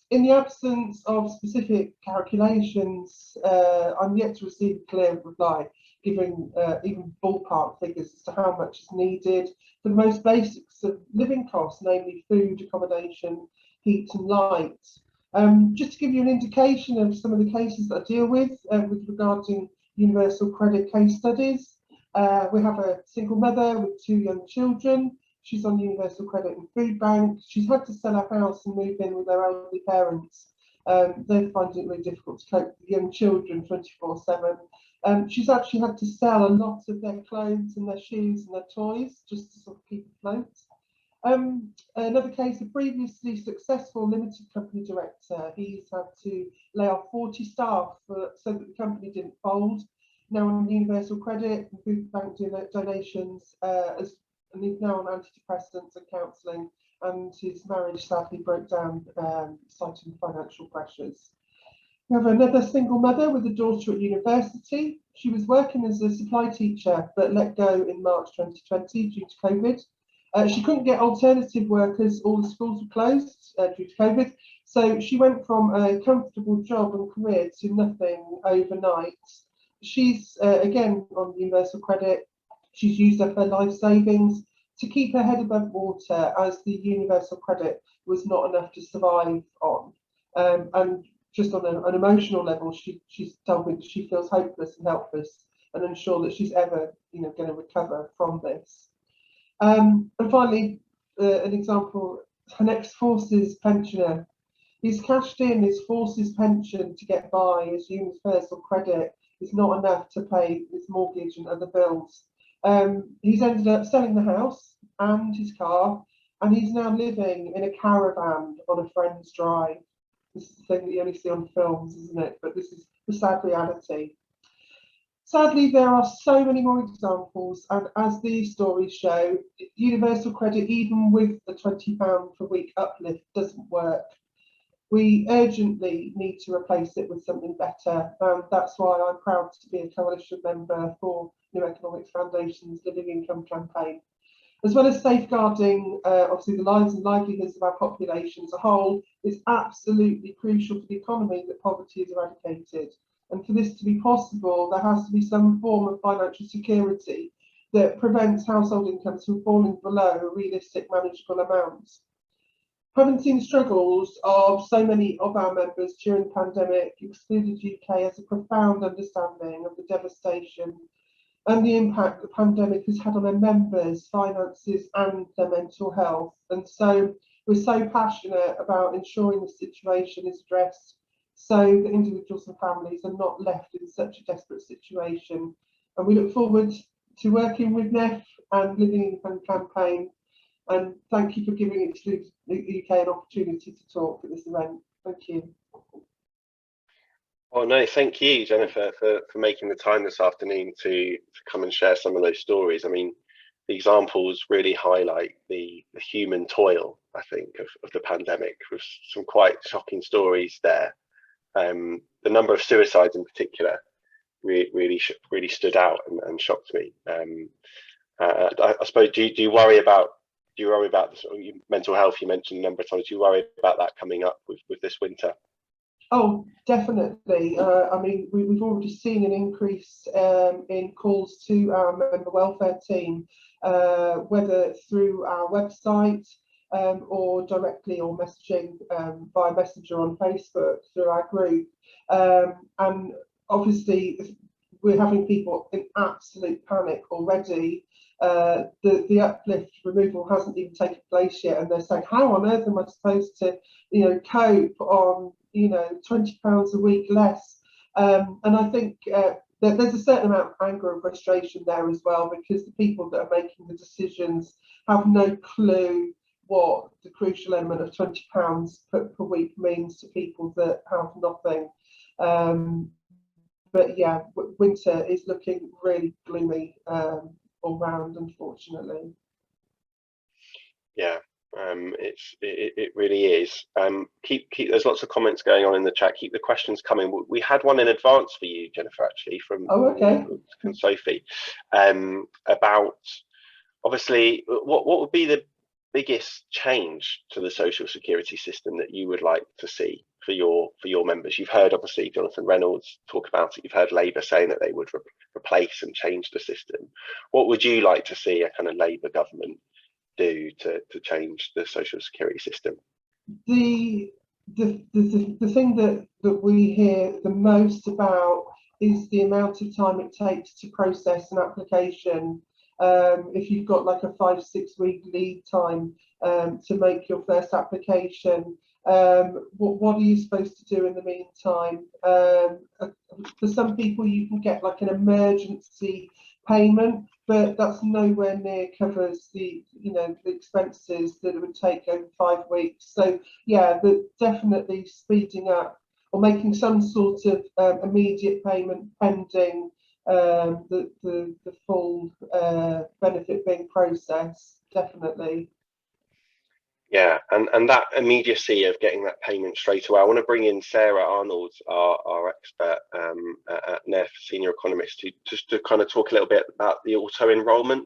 In the absence of specific calculations, I'm yet to receive a clear reply giving even ballpark figures as to how much is needed for the most basics of living costs, namely food, accommodation, heat and light. Just to give you an indication of some of the cases that I deal with regarding universal credit case studies, we have a single mother with 2 young children. She's on universal credit and food bank. She's had to sell her house and move in with her elderly parents. They're finding it really difficult to cope with the young children 24/7. She's actually had to sell a lot of their clothes and their shoes and their toys just to sort of keep afloat. Another case, a previously successful limited company director, he's had to lay off 40 staff so that the company didn't fold. Now on universal credit and food bank donations, and he's now on antidepressants and counselling, and his marriage sadly broke down, citing financial pressures. We have another single mother with a daughter at university. She was working as a supply teacher but let go in March 2020 due to COVID. She couldn't get alternative work as all the schools were closed due to COVID, so she went from a comfortable job and career to nothing overnight. She's again on universal credit. She's used up her life savings to keep her head above water, as the universal credit was not enough to survive on. And just on an emotional level, she's told me she feels hopeless and helpless and unsure that she's ever, going to recover from this. And finally, an example, an ex-forces pensioner. He's cashed in his forces pension to get by. His universal credit is not enough to pay his mortgage and other bills. He's ended up selling the house and his car, and he's now living in a caravan on a friend's drive. This is the thing that you only see on films, isn't it? But this is the sad reality. Sadly, there are so many more examples, and as these stories show, universal credit, even with the £20 per week uplift, doesn't work. We urgently need to replace it with something better, and that's why I'm proud to be a coalition member for New Economics Foundation's Living Income campaign. As well as safeguarding, obviously, the lives and livelihoods of our population as a whole, it's absolutely crucial for the economy that poverty is eradicated. And for this to be possible, there has to be some form of financial security that prevents household incomes from falling below a realistic, manageable amount. Having seen the struggles of so many of our members during the pandemic, Excluded UK has a profound understanding of the devastation and the impact the pandemic has had on their members' finances and their mental health. And so we're so passionate about ensuring the situation is addressed so that individuals and families are not left in such a desperate situation. And we look forward to working with NEF and Living Income campaign. And thank you for giving Excluded UK an opportunity to talk at this event. Thank you. Oh no, thank you, Jennifer, for making the time this afternoon to come and share some of those stories. I mean, the examples really highlight the human toil, I think, of the pandemic, with some quite shocking stories there. The number of suicides in particular really stood out and shocked me. I suppose, do you worry about the sort of mental health you mentioned a number of times? Do you worry about that coming up with this winter? Oh, definitely. I mean, we've already seen an increase in calls to our member welfare team, whether through our website or directly or messaging via Messenger on Facebook through our group. And obviously, we're having people in absolute panic already. The uplift removal hasn't even taken place yet, and they're saying, how on earth am I supposed to, cope on, £20 a week less? And I think that there's a certain amount of anger and frustration there as well, because the people that are making the decisions have no clue what the crucial element of £20 per week means to people that have nothing. But yeah, winter is looking really gloomy all round, unfortunately. Yeah. It really is. Keep there's lots of comments going on in the chat. Keep the questions coming. We had one in advance for you, Jennifer, actually, from Sophie, about obviously, what would be the biggest change to the social security system that you would like to see for your members? You've heard obviously Jonathan Reynolds talk about it. You've heard Labour saying that they would replace and change the system. What would you like to see a kind of Labour government do to change the social security system? The thing that we hear the most about is the amount of time it takes to process an application. If you've got like a 5-6 week lead time to make your first application, what are you supposed to do in the meantime? For some people, you can get like an emergency payment, but that's nowhere near covers the the expenses that it would take over 5 weeks. So yeah, definitely speeding up or making some sort of immediate payment pending the full benefit being processed, definitely. Yeah, and that immediacy of getting that payment straight away. I want to bring in Sarah Arnold, our expert at NEF, senior economist, just to kind of talk a little bit about the auto-enrolment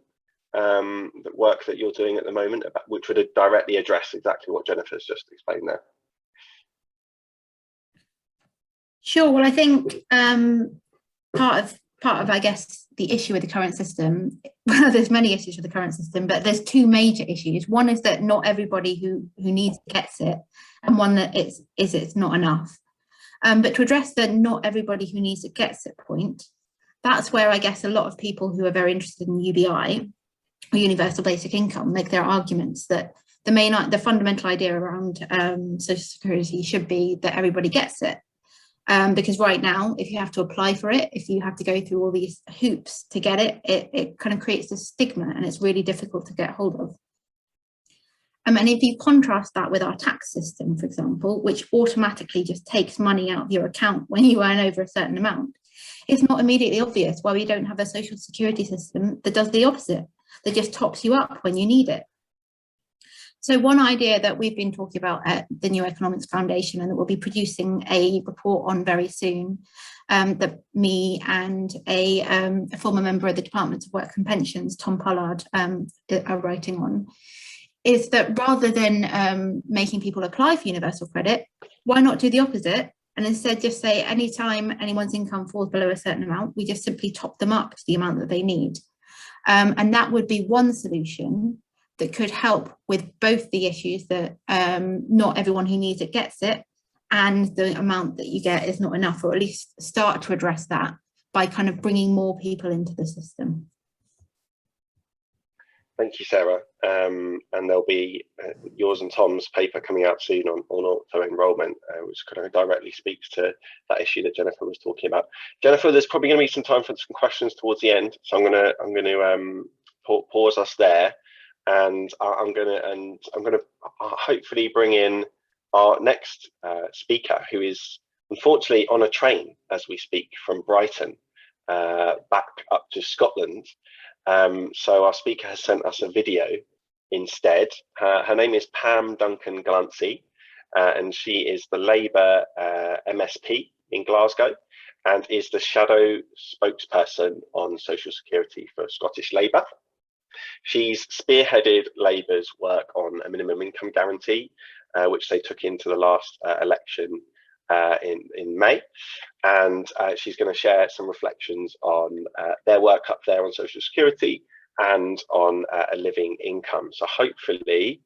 the work that you're doing at the moment, which would directly address exactly what Jennifer's just explained there. Sure. Well, I think part of I guess the issue with the current system, well, there's many issues with the current system, but there's two major issues. One is that not everybody who needs it gets it, and one that it's not enough. But to address the not everybody who needs it gets it point, that's where I guess a lot of people who are very interested in UBI or universal basic income make their arguments that the fundamental idea around social security should be that everybody gets it. Because right now, if you have to apply for it, if you have to go through all these hoops to get it, it kind of creates this stigma, and it's really difficult to get hold of. And if you contrast that with our tax system, for example, which automatically just takes money out of your account when you earn over a certain amount, it's not immediately obvious why we don't have a social security system that does the opposite, that just tops you up when you need it. So one idea that we've been talking about at the New Economics Foundation, and that we'll be producing a report on very soon, that me and a former member of the Department of Work and Pensions, Tom Pollard, are writing on, is that rather than making people apply for universal credit, why not do the opposite? And instead just say anytime anyone's income falls below a certain amount, we just simply top them up to the amount that they need. And that would be one solution that could help with both the issues that not everyone who needs it gets it, and the amount that you get is not enough, or at least start to address that by kind of bringing more people into the system. Thank you, Sarah. And there'll be yours and Tom's paper coming out soon on auto-enrolment, which kind of directly speaks to that issue that Jennifer was talking about. Jennifer, there's probably going to be some time for some questions towards the end, so I'm going to pause us there. And I'm going to hopefully bring in our next speaker, who is unfortunately on a train as we speak from Brighton back up to Scotland. So our speaker has sent us a video instead. Her name is Pam Duncan-Glancy, and she is the Labour MSP in Glasgow, and is the shadow spokesperson on social security for Scottish Labour. She's spearheaded Labour's work on a minimum income guarantee, which they took into the last election in May, and she's going to share some reflections on their work up there on social security and on a living income. So hopefully,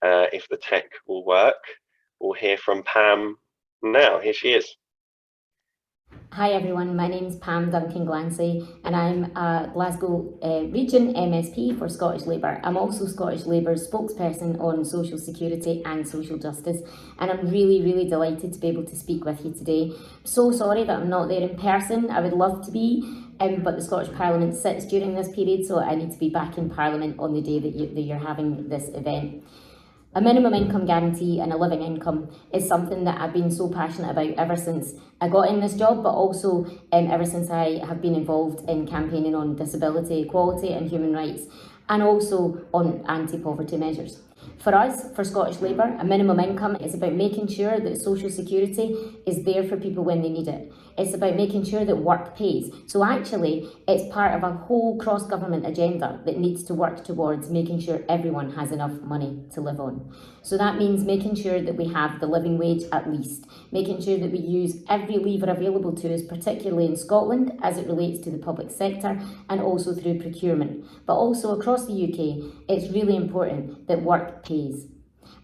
if the tech will work, we'll hear from Pam now. Here she is. Hi everyone, my name is Pam Duncan-Glancy and I'm a Glasgow Region MSP for Scottish Labour. I'm also Scottish Labour's spokesperson on social security and social justice, and I'm really delighted to be able to speak with you today. So sorry that I'm not there in person. I would love to be, but the Scottish Parliament sits during this period, so I need to be back in Parliament on the day that you're having this event. A minimum income guarantee and a living income is something that I've been so passionate about ever since I got in this job, but also ever since I have been involved in campaigning on disability equality and human rights, and also on anti-poverty measures. For us, for Scottish Labour, a minimum income is about making sure that social security is there for people when they need it. It's about making sure that work pays. So actually, it's part of a whole cross-government agenda that needs to work towards making sure everyone has enough money to live on. So that means making sure that we have the living wage at least, making sure that we use every lever available to us, particularly in Scotland as it relates to the public sector and also through procurement. But also across the UK, it's really important that work pays.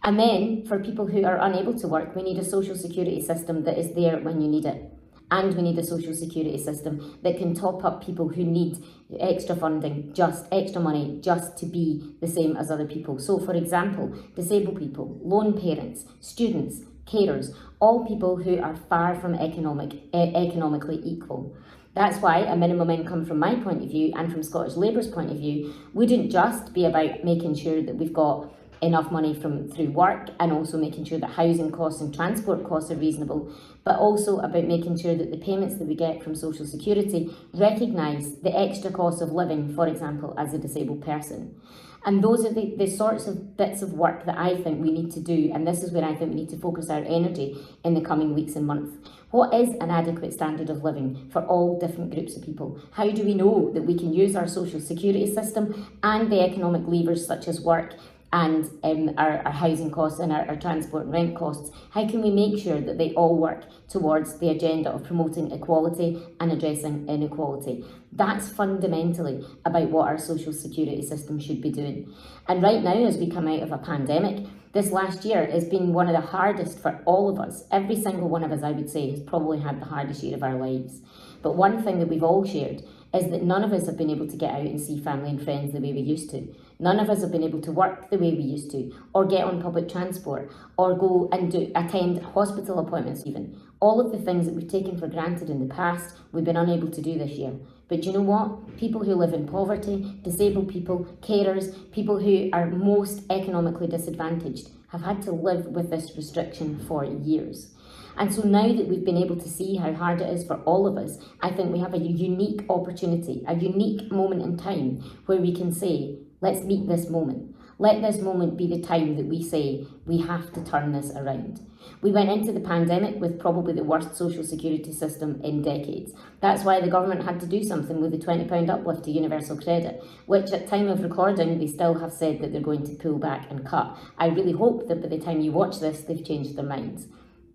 And then, for people who are unable to work, we need a social security system that is there when you need it. And we need a social security system that can top up people who need extra funding, just extra money, just to be the same as other people. So, for example, disabled people, lone parents, students, carers, all people who are far from economically equal. That's why a minimum income, from my point of view and from Scottish Labour's point of view, wouldn't just be about making sure that we've got enough money through work and also making sure that housing costs and transport costs are reasonable, but also about making sure that the payments that we get from Social Security recognise the extra cost of living, for example, as a disabled person. And those are the sorts of bits of work that I think we need to do, and this is where I think we need to focus our energy in the coming weeks and months. What is an adequate standard of living for all different groups of people? How do we know that we can use our social security system and the economic levers such as work and our housing costs and our transport and rent costs? How can we make sure that they all work towards the agenda of promoting equality and addressing inequality? That's fundamentally about what our social security system should be doing. And right now, as we come out of a pandemic, this last year has been one of the hardest for all of us. Every single one of us, I would say, has probably had the hardest year of our lives. But one thing that we've all shared is that none of us have been able to get out and see family and friends the way we used to. None of us have been able to work the way we used to, or get on public transport, or go and attend hospital appointments even. All of the things that we've taken for granted in the past, we've been unable to do this year. But you know what? People who live in poverty, disabled people, carers, people who are most economically disadvantaged have had to live with this restriction for years. And so now that we've been able to see how hard it is for all of us, I think we have a unique opportunity, a unique moment in time where we can say, let's meet this moment. Let this moment be the time that we say we have to turn this around. We went into the pandemic with probably the worst social security system in decades. That's why the government had to do something with the £20 uplift to universal credit, which at time of recording, they still have said that they're going to pull back and cut. I really hope that by the time you watch this, they've changed their minds.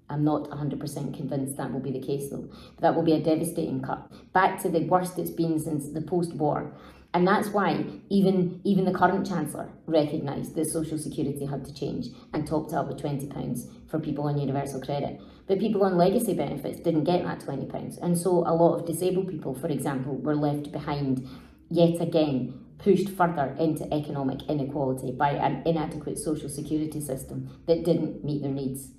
I'm not 100% convinced that will be the case though. But that will be a devastating cut, back to the worst it's been since the post-war. And that's why even the current Chancellor recognised that social security had to change and topped it up with £20 for people on universal credit. But people on legacy benefits didn't get that £20. And so a lot of disabled people, for example, were left behind yet again, pushed further into economic inequality by an inadequate social security system that didn't meet their needs.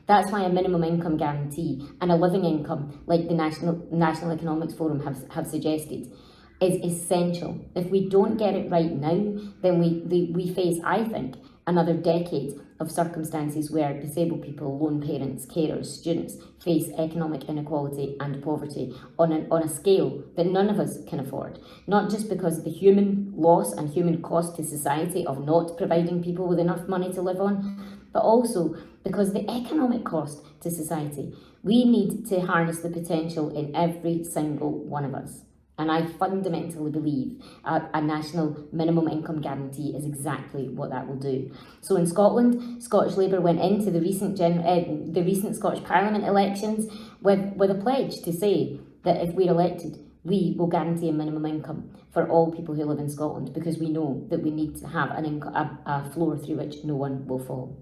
That's why a minimum income guarantee and a living income, like the National Economics Forum have suggested, is essential. If we don't get it right now, then we face, I think, another decade of circumstances where disabled people, lone parents, carers, students face economic inequality and poverty on a scale that none of us can afford. Not just because of the human loss and human cost to society of not providing people with enough money to live on, but also because the economic cost to society. We need to harness the potential in every single one of us. And I fundamentally believe a national minimum income guarantee is exactly what that will do. So in Scotland, Scottish Labour went into the recent Scottish Parliament elections with a pledge to say that if we're elected, we will guarantee a minimum income for all people who live in Scotland, because we know that we need to have a floor through which no one will fall.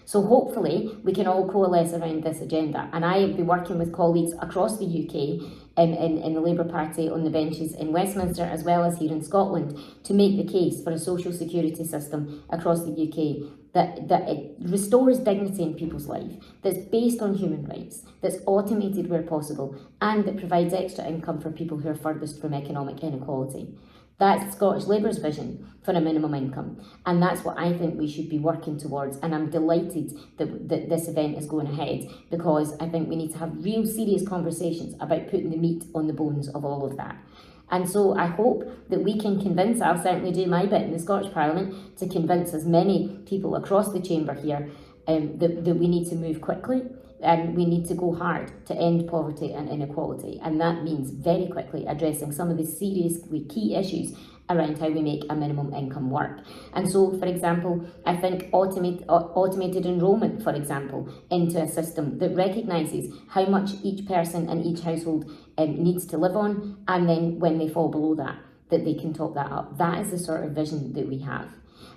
So hopefully we can all coalesce around this agenda, and I have been working with colleagues across the UK in the Labour Party on the benches in Westminster as well as here in Scotland to make the case for a social security system across the UK that it restores dignity in people's life, that's based on human rights, that's automated where possible, and that provides extra income for people who are furthest from economic inequality. That's Scottish Labour's vision for a minimum income, and that's what I think we should be working towards. And I'm delighted that this event is going ahead, because I think we need to have real serious conversations about putting the meat on the bones of all of that. And so I hope that we can convince, I'll certainly do my bit in the Scottish Parliament, to convince as many people across the chamber here that we need to move quickly. and we need to go hard to end poverty and inequality, and that means very quickly addressing some of the seriously key issues around how we make a minimum income work. And so, for example, I think automated enrolment, for example, into a system that recognises how much each person and each household needs to live on, and then when they fall below that they can top that up. That is the sort of vision that we have.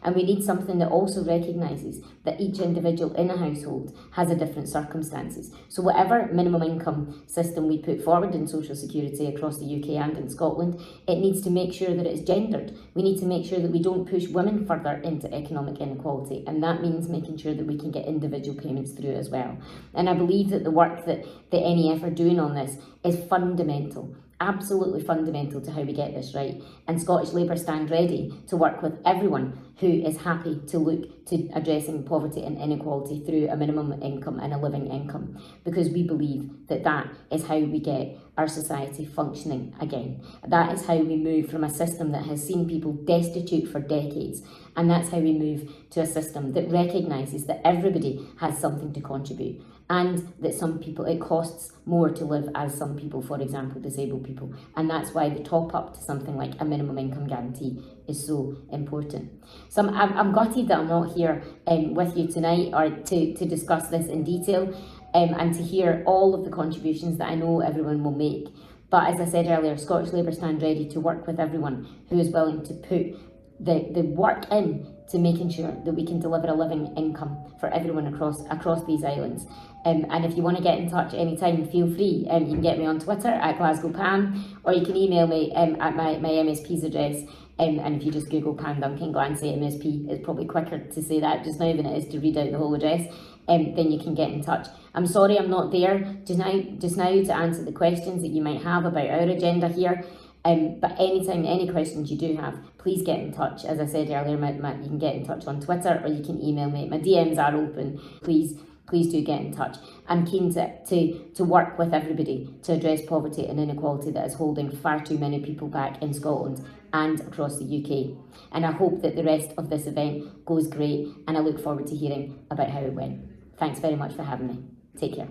And we need something that also recognises that each individual in a household has a different circumstances. So whatever minimum income system we put forward in social security across the UK and in Scotland, it needs to make sure that it's gendered. We need to make sure that we don't push women further into economic inequality, and that means making sure that we can get individual payments through as well. And I believe that the work that the NEF are doing on this is fundamental. Absolutely fundamental to how we get this right, and Scottish Labour stand ready to work with everyone who is happy to look to addressing poverty and inequality through a minimum income and a living income, because we believe that that is how we get our society functioning again. That is how we move from a system that has seen people destitute for decades, and that's how we move to a system that recognises that everybody has something to contribute, and that some people, it costs more to live as some people, for example, disabled people. And that's why the top up to something like a minimum income guarantee is so important. So I'm gutted that I'm not here with you tonight or to discuss this in detail and to hear all of the contributions that I know everyone will make. But as I said earlier, Scottish Labour stand ready to work with everyone who is willing to put the work in to making sure that we can deliver a living income for everyone across these islands. And if you want to get in touch anytime, feel free. You can get me on Twitter at Glasgow Pam, or you can email me at my MSP's address. And if you just Google Pam Duncan-Glancy MSP, it's probably quicker to say that just now than it is to read out the whole address. Then you can get in touch. I'm sorry I'm not there just now to answer the questions that you might have about our agenda here. But anytime, any questions you do have, please get in touch. As I said earlier, you can get in touch on Twitter, or you can email me. My DMs are open. Please do get in touch. I'm keen to work with everybody to address poverty and inequality that is holding far too many people back in Scotland and across the UK. And I hope that the rest of this event goes great, and I look forward to hearing about how it went. Thanks very much for having me. Take care.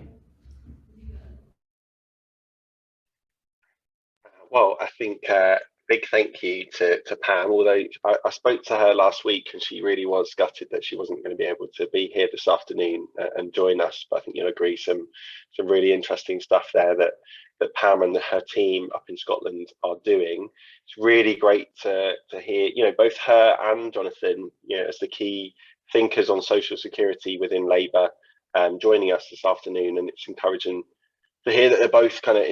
Well, I think big thank you to Pam, although I spoke to her last week and she really was gutted that she wasn't going to be able to be here this afternoon and join us. But I think you'll agree some really interesting stuff there that Pam and her team up in Scotland are doing. It's really great to hear, both her and Jonathan, as the key thinkers on social security within Labour, joining us this afternoon, and it's encouraging to hear that they're both kind of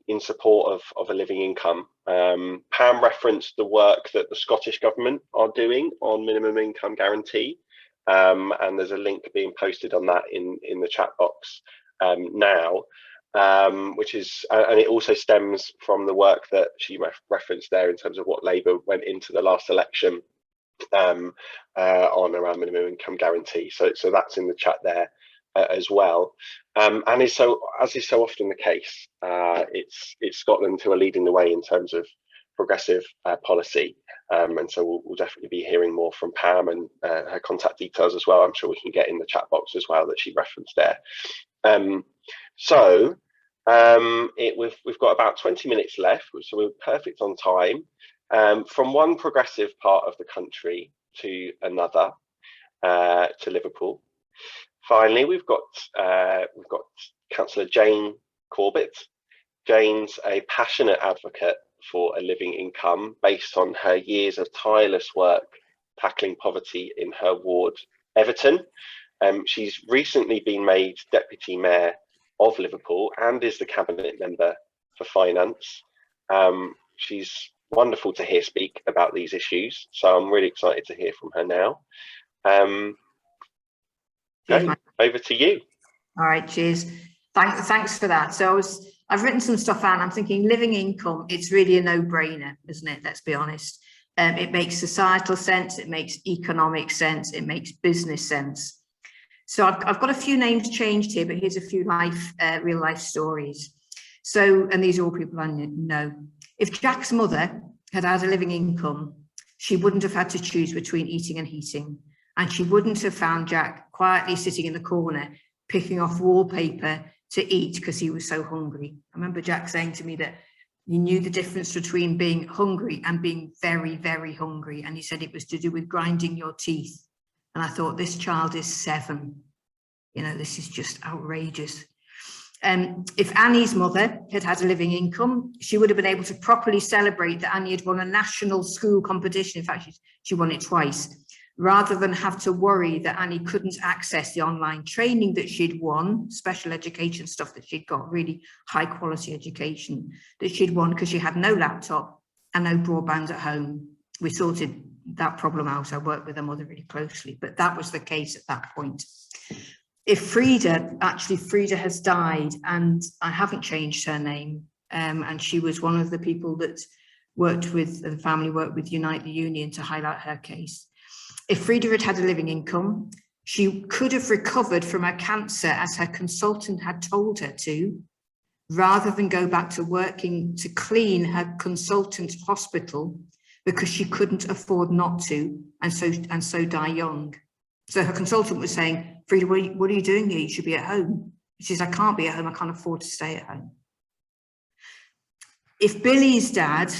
in support of a living income. Pam referenced the work that the Scottish Government are doing on minimum income guarantee, and there's a link being posted on that in the chat box now, which is, and it also stems from the work that she referenced there in terms of what Labour went into the last election on around minimum income guarantee. So that's in the chat there as well. And as is so often the case, it's Scotland who are leading the way in terms of progressive policy, and so we'll definitely be hearing more from Pam, and her contact details as well. I'm sure we can get in the chat box as well that she referenced there. We've got about 20 minutes left, so we're perfect on time. From one progressive part of the country to another, to Liverpool. Finally, we've got Cllr Jane Corbett. Jane's a passionate advocate for a living income based on her years of tireless work tackling poverty in her ward, Everton. She's recently been made Deputy Mayor of Liverpool and is the Cabinet Member for Finance. She's wonderful to hear speak about these issues, so I'm really excited to hear from her now. Over to you. All right, cheers. Thanks for that. So I've written some stuff out, and I'm thinking living income, it's really a no-brainer, isn't it? Let's be honest. It makes societal sense, it makes economic sense, it makes business sense. So I've got a few names changed here, but here's a few real life stories. So, and these are all people I know. If Jack's mother had had a living income, she wouldn't have had to choose between eating and heating, and she wouldn't have found Jack quietly sitting in the corner picking off wallpaper to eat because he was so hungry. I remember Jack saying to me that you knew the difference between being hungry and being very, very hungry. And he said it was to do with grinding your teeth. And I thought, this child is 7. You know, this is just outrageous. If Annie's mother had had a living income, she would have been able to properly celebrate that Annie had won a national school competition. In fact, she won it twice, rather than have to worry that Annie couldn't access the online training that she'd won, special education stuff that she'd got, really high quality education that she'd won because she had no laptop and no broadband at home. We sorted that problem out. I worked with her mother really closely, but that was the case at that point. If Frida has died, and I haven't changed her name, and she was one of the people that worked with, the family worked with Unite the Union to highlight her case. If Frida had had a living income, she could have recovered from her cancer as her consultant had told her to, rather than go back to working to clean her consultant's hospital because she couldn't afford not to, and so die young. So her consultant was saying, Frida, what are you doing here? You should be at home. She says, I can't be at home. I can't afford to stay at home. If Billy's dad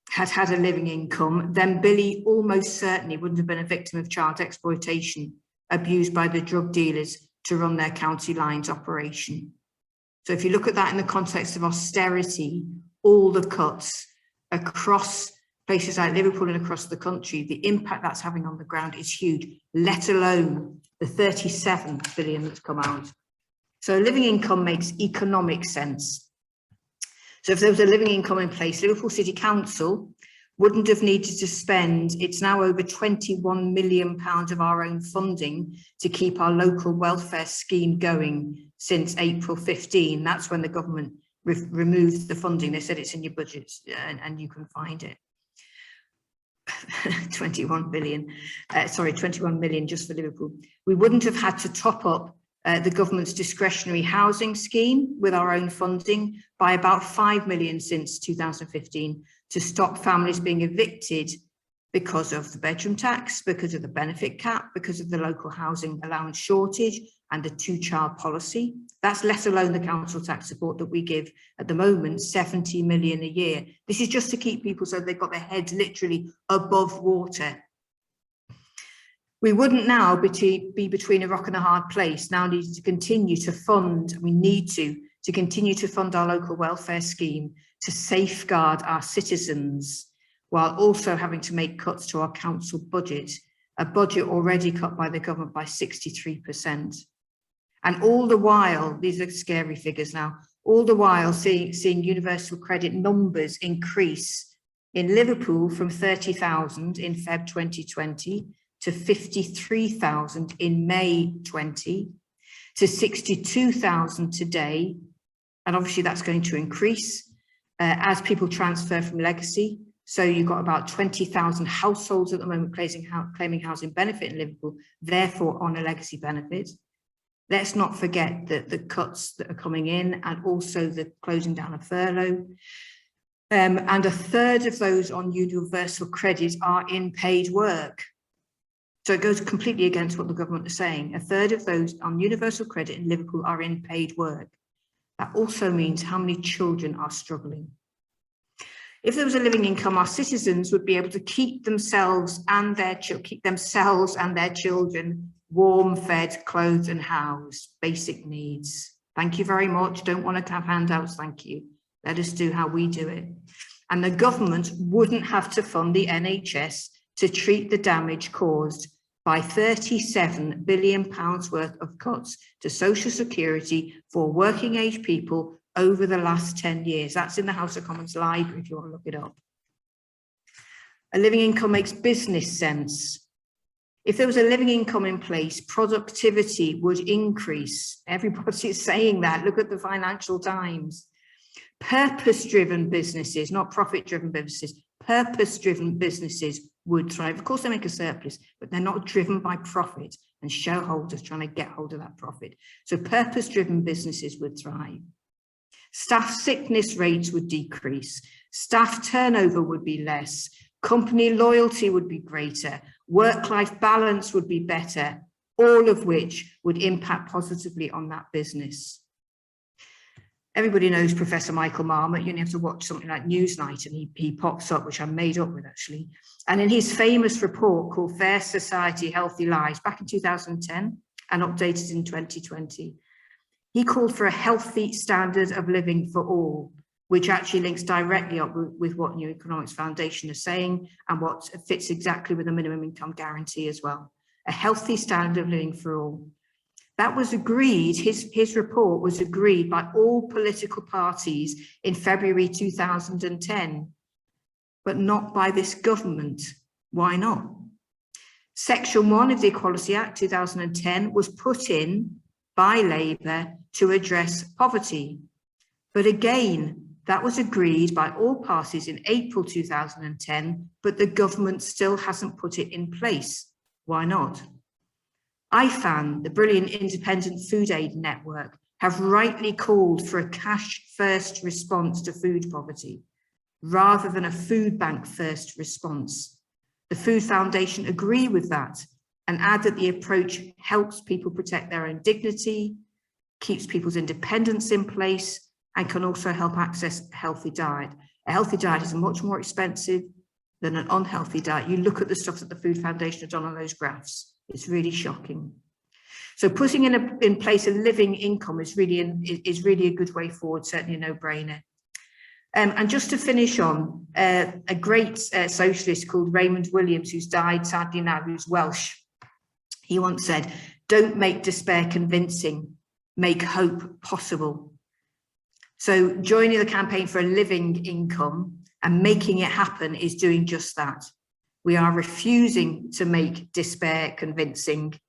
had had a living income, then Billy almost certainly wouldn't have been a victim of child exploitation, abused by the drug dealers to run their county lines operation. So if you look at that in the context of austerity, all the cuts across places like Liverpool and across the country, the impact that's having on the ground is huge, let alone the 37 billion that's come out. So living income makes economic sense. So if there was a living income in place, Liverpool City Council wouldn't have needed to spend, it's now over £21 million of our own funding to keep our local welfare scheme going since April 15. That's when the government removed the funding. They said it's in your budget and you can find it. 21 million just for Liverpool. We wouldn't have had to top up the government's discretionary housing scheme with our own funding by about 5 million since 2015 to stop families being evicted because of the bedroom tax, because of the benefit cap, because of the local housing allowance shortage and the 2-child policy. That's let alone the council tax support that we give at the moment, 70 million a year. This is just to keep people so they've got their heads literally above water. We wouldn't now be between a rock and a hard place, now need to continue to fund, we need to continue to fund our local welfare scheme to safeguard our citizens, while also having to make cuts to our council budget, a budget already cut by the government by 63%. And all the while, these are scary figures now, all the while seeing universal credit numbers increase in Liverpool from 30,000 in Feb 2020 to 53,000 in May 20, to 62,000 today. And obviously that's going to increase as people transfer from legacy. So you've got about 20,000 households at the moment claiming housing benefit in Liverpool, therefore on a legacy benefit. Let's not forget that the cuts that are coming in and also the closing down of furlough. And a third of those on universal credit are in paid work. So it goes completely against what the government is saying. A third of those on universal credit in Liverpool are in paid work. That also means how many children are struggling. If there was a living income, our citizens would be able to keep themselves and their children warm, fed, clothed and housed, basic needs. Thank you very much. Don't want to have handouts, thank you. Let us do how we do it. And the government wouldn't have to fund the NHS to treat the damage caused by £37 billion worth of cuts to social security for working age people over the last 10 years. That's in the House of Commons library if you want to look it up. A living income makes business sense. If there was a living income in place, productivity would increase. Everybody is saying that. Look at the Financial Times. Purpose-driven businesses, not profit-driven businesses, purpose-driven businesses would thrive. Of course, they make a surplus, but they're not driven by profit and shareholders trying to get hold of that profit. So purpose-driven businesses would thrive. Staff sickness rates would decrease. Staff turnover would be less. Company loyalty would be greater. Work-life balance would be better. all of which would impact positively on that business. Everybody knows Professor Michael Marmot. You only have to watch something like Newsnight and he pops up, which I made up with actually. And in his famous report called Fair Society, Healthy Lives, back in 2010 and updated in 2020, he called for a healthy standard of living for all, which actually links directly up with what New Economics Foundation is saying and what fits exactly with the minimum income guarantee as well. A healthy standard of living for all. That was agreed, his report was agreed by all political parties in February 2010, but not by this government. Why not? Section 1 of the Equality Act 2010 was put in by Labour to address poverty. But again, that was agreed by all parties in April 2010, but the government still hasn't put it in place. Why not? IFAN, the brilliant independent food aid network, have rightly called for a cash-first response to food poverty, rather than a food bank-first response. The Food Foundation agree with that and add that the approach helps people protect their own dignity, keeps people's independence in place, and can also help access a healthy diet. A healthy diet is much more expensive than an unhealthy diet. You look at the stuff that the Food Foundation have done on those graphs. It's really shocking. So putting in place a living income is really a good way forward, certainly a no-brainer. And just to finish on, a great socialist called Raymond Williams, who's died sadly now, who's Welsh, he once said, "Don't make despair convincing, make hope possible." So joining the campaign for a living income and making it happen is doing just that. We are refusing to make despair convincing.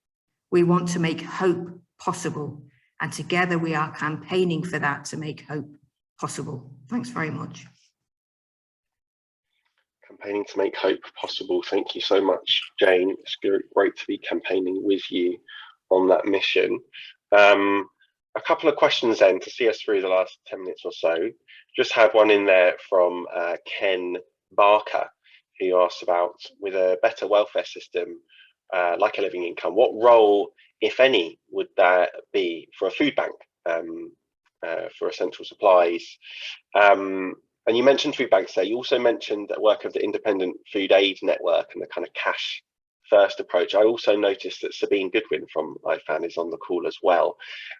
We want to make hope possible. And together we are campaigning for that, to make hope possible. Thanks very much. Campaigning to make hope possible. Thank you so much, Jane. It's great to be campaigning with you on that mission. A couple of questions then to see us through the last 10 minutes or so. Just have one in there from Ken Barker, who asked about, with a better welfare system like a living income, what role, if any, would there be for a food bank for essential supplies? And you mentioned food banks there. You also mentioned the work of the Independent Food Aid Network and the kind of cash first approach. I also noticed that Sabine Goodwin from IFAN is on the call as well.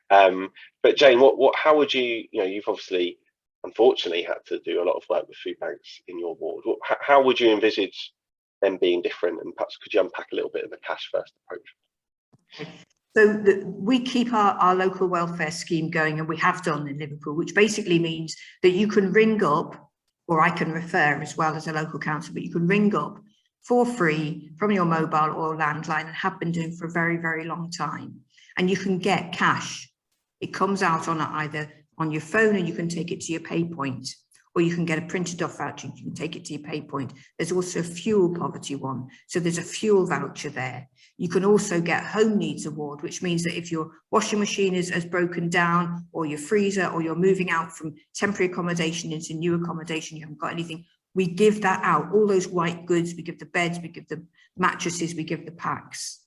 But Jane, how would you've obviously, unfortunately, had to do a lot of work with food banks in your ward. How would you envisage them being different? And perhaps could you unpack a little bit of the cash first approach? So we keep our local welfare scheme going, and we have done in Liverpool, which basically means that you can ring up, or I can refer as well as a local council, but you can ring up for free from your mobile or landline, and have been doing for a very, very long time. And you can get cash. It comes out on either on your phone, and you can take it to your pay point, or you can get a printed off voucher, you can take it to your pay point. There's also a fuel poverty one. So there's a fuel voucher there. You can also get home needs award, which means that if your washing machine has broken down, or your freezer, or you're moving out from temporary accommodation into new accommodation, you haven't got anything, we give that out. All those white goods, we give the beds, we give the mattresses, we give the packs.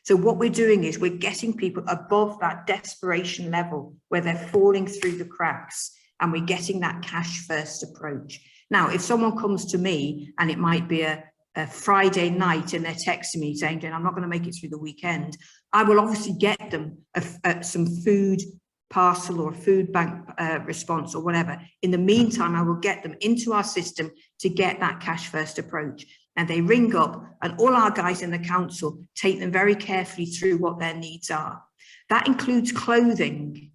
So what we're doing is we're getting people above that desperation level where they're falling through the cracks, and we're getting that cash first approach. Now, if someone comes to me and it might be a Friday night and they're texting me saying, "Jane, I'm not going to make it through the weekend," I will obviously get them some food parcel or food bank response or whatever. In the meantime, I will get them into our system to get that cash first approach. And they ring up, and all our guys in the council take them very carefully through what their needs are. That includes clothing,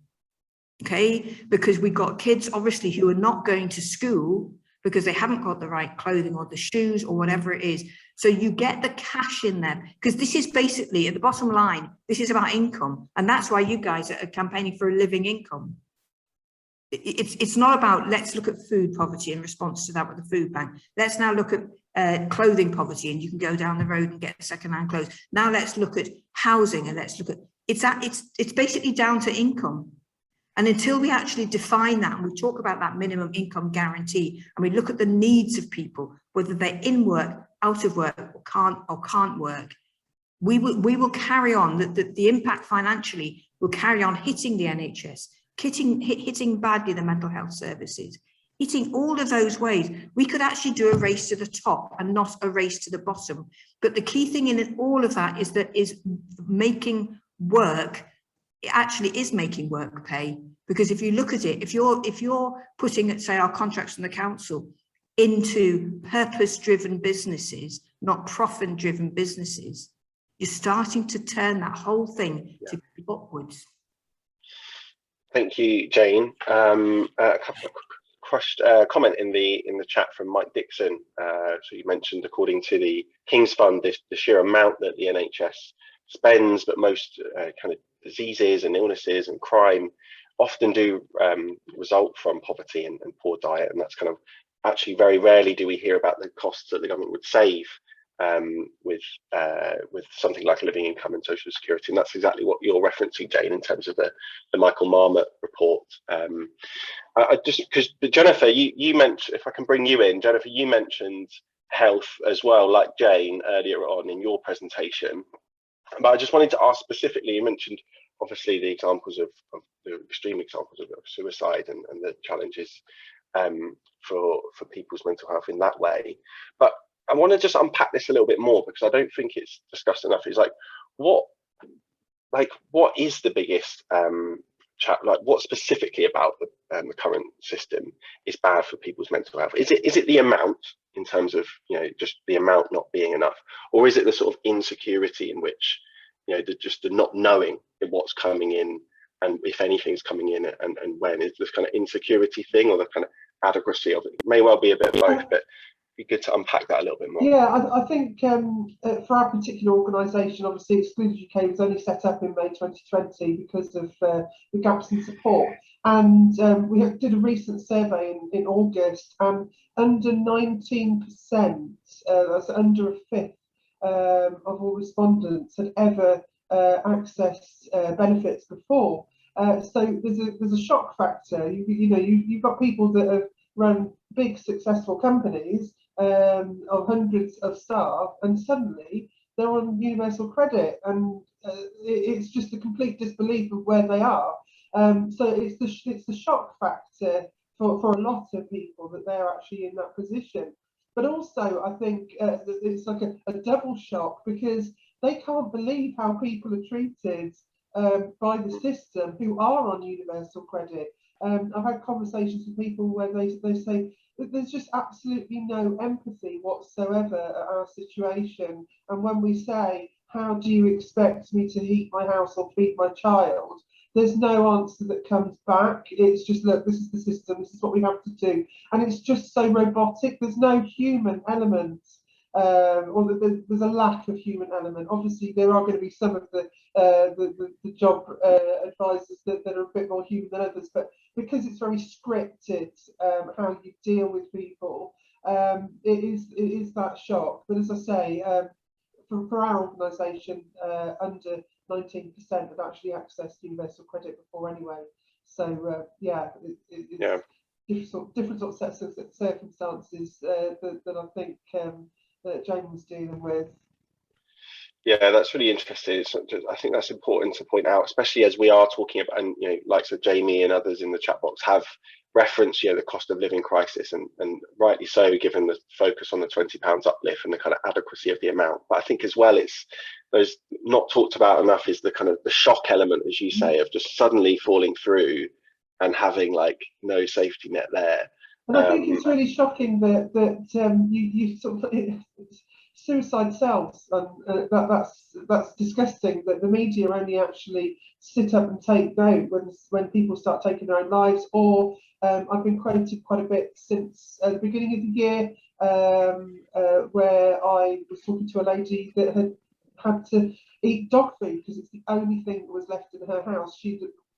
okay? Because we've got kids, obviously, who are not going to school because they haven't got the right clothing or the shoes or whatever it is. So you get the cash in there, because this is basically, at the bottom line, this is about income. And that's why you guys are campaigning for a living income. It's not about, let's look at food poverty in response to that with the food bank. Let's now look at clothing poverty, and you can go down the road and get second-hand clothes. Now let's look at housing, and let's look at, it's basically down to income. And until we actually define that, and we talk about that minimum income guarantee, and we look at the needs of people, whether they're in work, out of work, or can't work, we will carry on, the impact financially will carry on hitting the NHS, hitting badly the mental health services, hitting all of those ways. We could actually do a race to the top and not a race to the bottom. But the key thing in all of that is making work, it actually is making work pay. Because if you look at it, if you're putting, say, our contracts from the council into purpose-driven businesses, not profit-driven businesses, you're starting to turn that whole thing to upwards. Thank you, Jane. A couple of comment in the chat from Mike Dixon. So you mentioned, according to the King's Fund, the sheer amount that the NHS spends, but most kind of diseases and illnesses and crime often do result from poverty and poor diet, and that's kind of actually very rarely do we hear about the costs that the government would save with something like a living income and social security, and that's exactly what you're referencing, Jane, in terms of the Michael Marmot report. I just, because Jennifer, you mentioned, if I can bring you in, Jennifer, you mentioned health as well, like Jane earlier on in your presentation, but I just wanted to ask specifically, you mentioned obviously the examples of the extreme examples of suicide and the challenges for people's mental health in that way, but I want to just unpack this a little bit more, because I don't think it's discussed enough. It's like what is the biggest what specifically about the current system is bad for people's mental health? Is it the amount, in terms of, you know, just the amount not being enough, or is it the sort of insecurity in which, you know, the not knowing what's coming in and if anything's coming in and when? Is this kind of insecurity thing, or the kind of adequacy of it? It may well be a bit of both, but be good to unpack that a little bit more. Yeah, I think for our particular organisation, obviously Excluded UK was only set up in May 2020 because of the gaps in support, and we did a recent survey in August, and under 19%, that's under a fifth of all respondents had ever accessed benefits before. So there's a shock factor. You've got people that have run big successful companies of hundreds of staff, and suddenly they're on universal credit, and it's just a complete disbelief of where they are. So it's the shock factor for a lot of people that they're actually in that position. But also, I think it's like a double shock, because they can't believe how people are treated by the system who are on universal credit. I've had conversations with people where they say that there's just absolutely no empathy whatsoever at our situation. And when we say, how do you expect me to heat my house or feed my child? There's no answer that comes back. It's just, look, this is the system, this is what we have to do. And it's just so robotic. There's no human element, or there's a lack of human element. Obviously, there are going to be some of the job advisors that are a bit more human than others, but because it's very scripted, how you deal with people, it is that shock. But as I say, for our organisation, under 19% had actually accessed universal credit before anyway. So it's different sort of sets of circumstances that I think that Jane was dealing with. Yeah, that's really interesting. I think that's important to point out, especially as we are talking about, and you know, like so Jamie and others in the chat box have referenced, you know, the cost of living crisis, and rightly so, given the focus on the £20 uplift and the kind of adequacy of the amount. But I think as well, it's those not talked about enough is the kind of the shock element, as you say, of just suddenly falling through and having like no safety net there. And I think it's really shocking that you sort of suicide cells, and that's disgusting that the media only actually sit up and take note when people start taking their own lives. Or I've been quoted quite a bit since the beginning of the year, where I was talking to a lady that had to eat dog food because it's the only thing that was left in her house.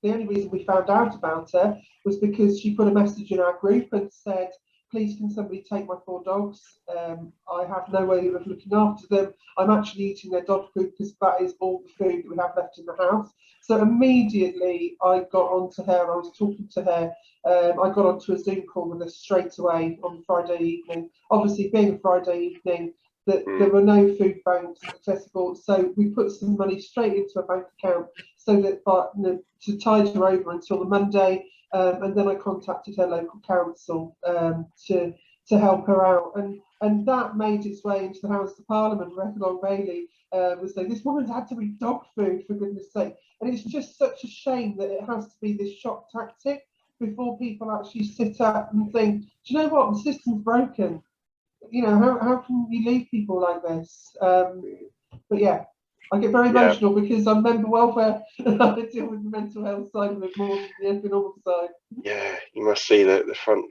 The only reason we found out about her was because she put a message in our group and said, please can somebody take my 4 dogs? I have no way of looking after them. I'm actually eating their dog food because that is all the food that we have left in the house. So immediately I got onto her, I was talking to her, I got onto a Zoom call with her straight away on Friday evening. Obviously being a Friday evening, that there were no food banks accessible. So we put some money straight into a bank account so that to tide her over until the Monday. And then I contacted her local council to help her out, and that made its way into the House of Parliament, where Echelon Bailey was saying, this woman's had to eat dog food, for goodness sake. And it's just such a shame that it has to be this shock tactic before people actually sit up and think, do you know what, the system's broken. You know, how can you leave people like this? But yeah, I get very emotional because I'm member welfare and I deal with the mental health side of it more than the economic side. Yeah, you must see the front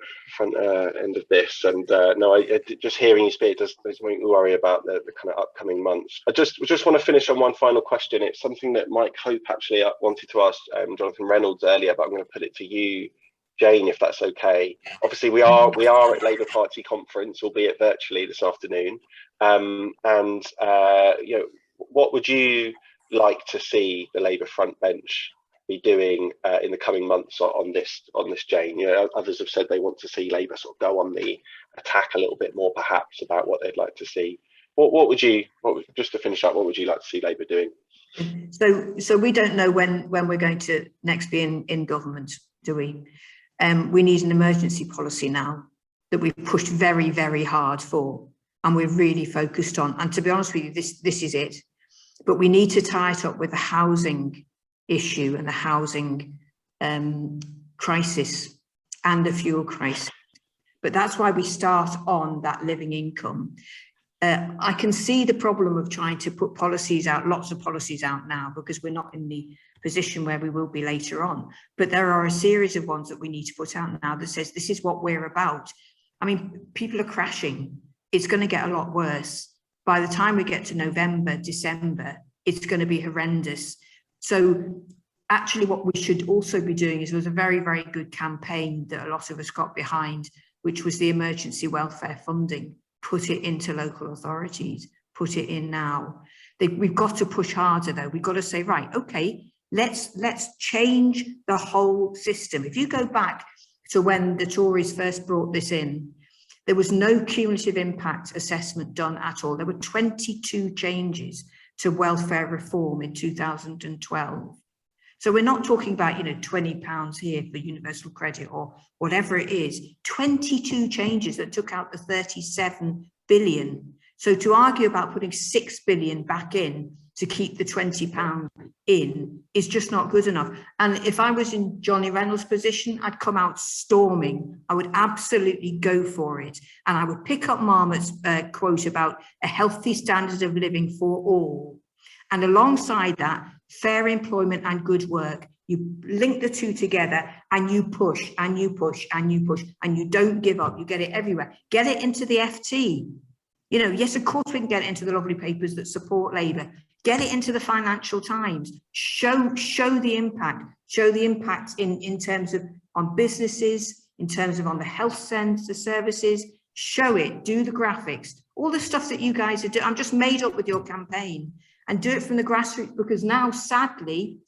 end of this, and no, I just hearing you speak does make me worry about the kind of upcoming months. I just want to finish on one final question. It's something that Mike Hope actually wanted to ask Jonathan Reynolds earlier, but I'm going to put it to you, Jane, if that's okay. Obviously, we are at Labour Party conference, albeit virtually, this afternoon, and you know, what would you like to see the Labour front bench be doing in the coming months on this, Jane? You know, others have said they want to see Labour sort of go on the attack a little bit more, perhaps, about what they'd like to see. Just to finish up, what would you like to see Labour doing? So we don't know when we're going to next be in government, do we? We need an emergency policy now that we've pushed very, very hard for, and we're really focused on. And to be honest with you, this is it. But we need to tie it up with the housing issue and the housing crisis and the fuel crisis. But that's why we start on that living income. I can see the problem of trying to put policies out, lots of policies out now, because we're not in the position where we will be later on. But there are a series of ones that we need to put out now that says this is what we're about. I mean, people are crashing. It's going to get a lot worse. By the time we get to November, December, it's going to be horrendous. So actually what we should also be doing is, there was a very, very good campaign that a lot of us got behind, which was the emergency welfare funding. Put it into local authorities, put it in now. We've got to push harder though. We've got to say, right, okay, let's change the whole system. If you go back to when the Tories first brought this in, there was no cumulative impact assessment done at all. There were 22 changes to welfare reform in 2012. So we're not talking about, you know, £20 here for universal credit or whatever it is. 22 changes that took out the 37 billion. So to argue about putting 6 billion back in to keep the £20 in is just not good enough. And if I was in Johnny Reynolds' position, I'd come out storming. I would absolutely go for it. And I would pick up Marmot's quote about a healthy standard of living for all. And alongside that, fair employment and good work. You link the two together and you push and you push and you push and you don't give up. You get it everywhere. Get it into the FT. You know, yes, of course we can get it into the lovely papers that support Labour. Get it into the Financial Times. Show the impact. Show the impact in terms of on businesses, in terms of on the health centre services. Show it. Do the graphics. All the stuff that you guys are doing. I'm just made up with your campaign. And do it from the grassroots, because now, sadly,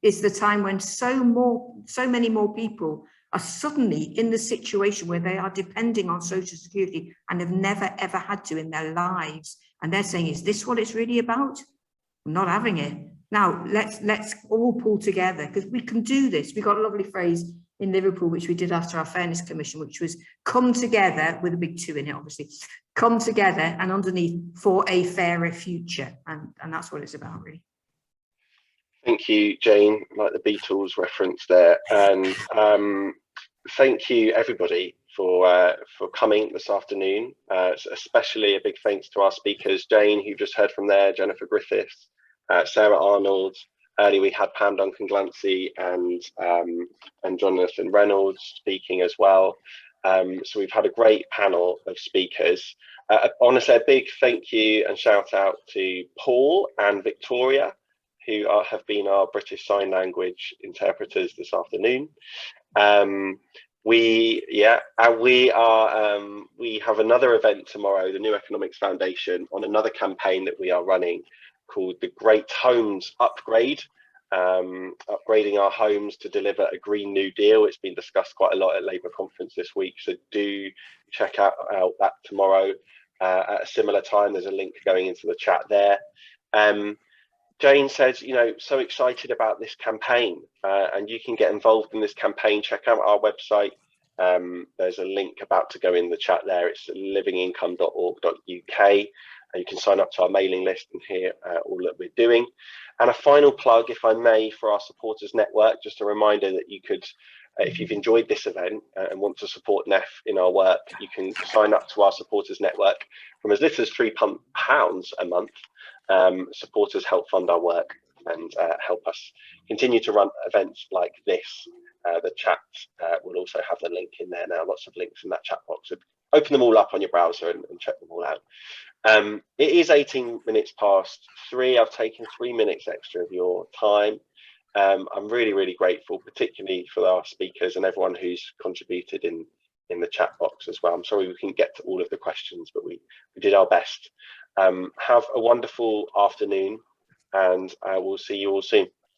is the time when so many more people are suddenly in the situation where they are depending on social security and have never, ever had to in their lives. And they're saying, is this what it's really about? I'm not having it. Now, let's all pull together, because we can do this. We got a lovely phrase in Liverpool, which we did after our Fairness Commission, which was come together, with a big 2 in it, obviously, come together and underneath for a fairer future. And that's what it's about, really. Thank you, Jane, like the Beatles reference there. And thank you, everybody, for coming this afternoon. Especially a big thanks to our speakers, Jane, who you just heard from there, Jennifer Griffiths, Sarah Arnold. Earlier we had Pam Duncan-Glancy and Jonathan Reynolds speaking as well. So we've had a great panel of speakers. Honestly, a big thank you and shout out to Paul and Victoria, who have been our British Sign Language interpreters this afternoon. We have another event tomorrow, the New Economics Foundation, on another campaign that we are running called the Great Homes Upgrade, upgrading our homes to deliver a Green New Deal. It's been discussed quite a lot at Labour conference this week, so do check out that tomorrow. at a similar time. There's a link going into the chat there. Jane says, you know, so excited about this campaign, and you can get involved in this campaign. Check out our website. There's a link about to go in the chat there. It's livingincome.org.uk, and you can sign up to our mailing list and hear all that we're doing. And a final plug, if I may, for our supporters network, just a reminder that you could, if you've enjoyed this event and want to support NEF in our work, you can sign up to our supporters network from as little as £3 a month. Supporters help fund our work and help us continue to run events like this. The chat will also have the link in there now, lots of links in that chat box. So open them all up on your browser and check them all out. It is 18 minutes past 3. I've taken 3 minutes extra of your time. I'm really, really grateful, particularly for our speakers and everyone who's contributed in the chat box as well. I'm sorry we couldn't get to all of the questions, but we did our best. Have a wonderful afternoon, and we'll see you all soon.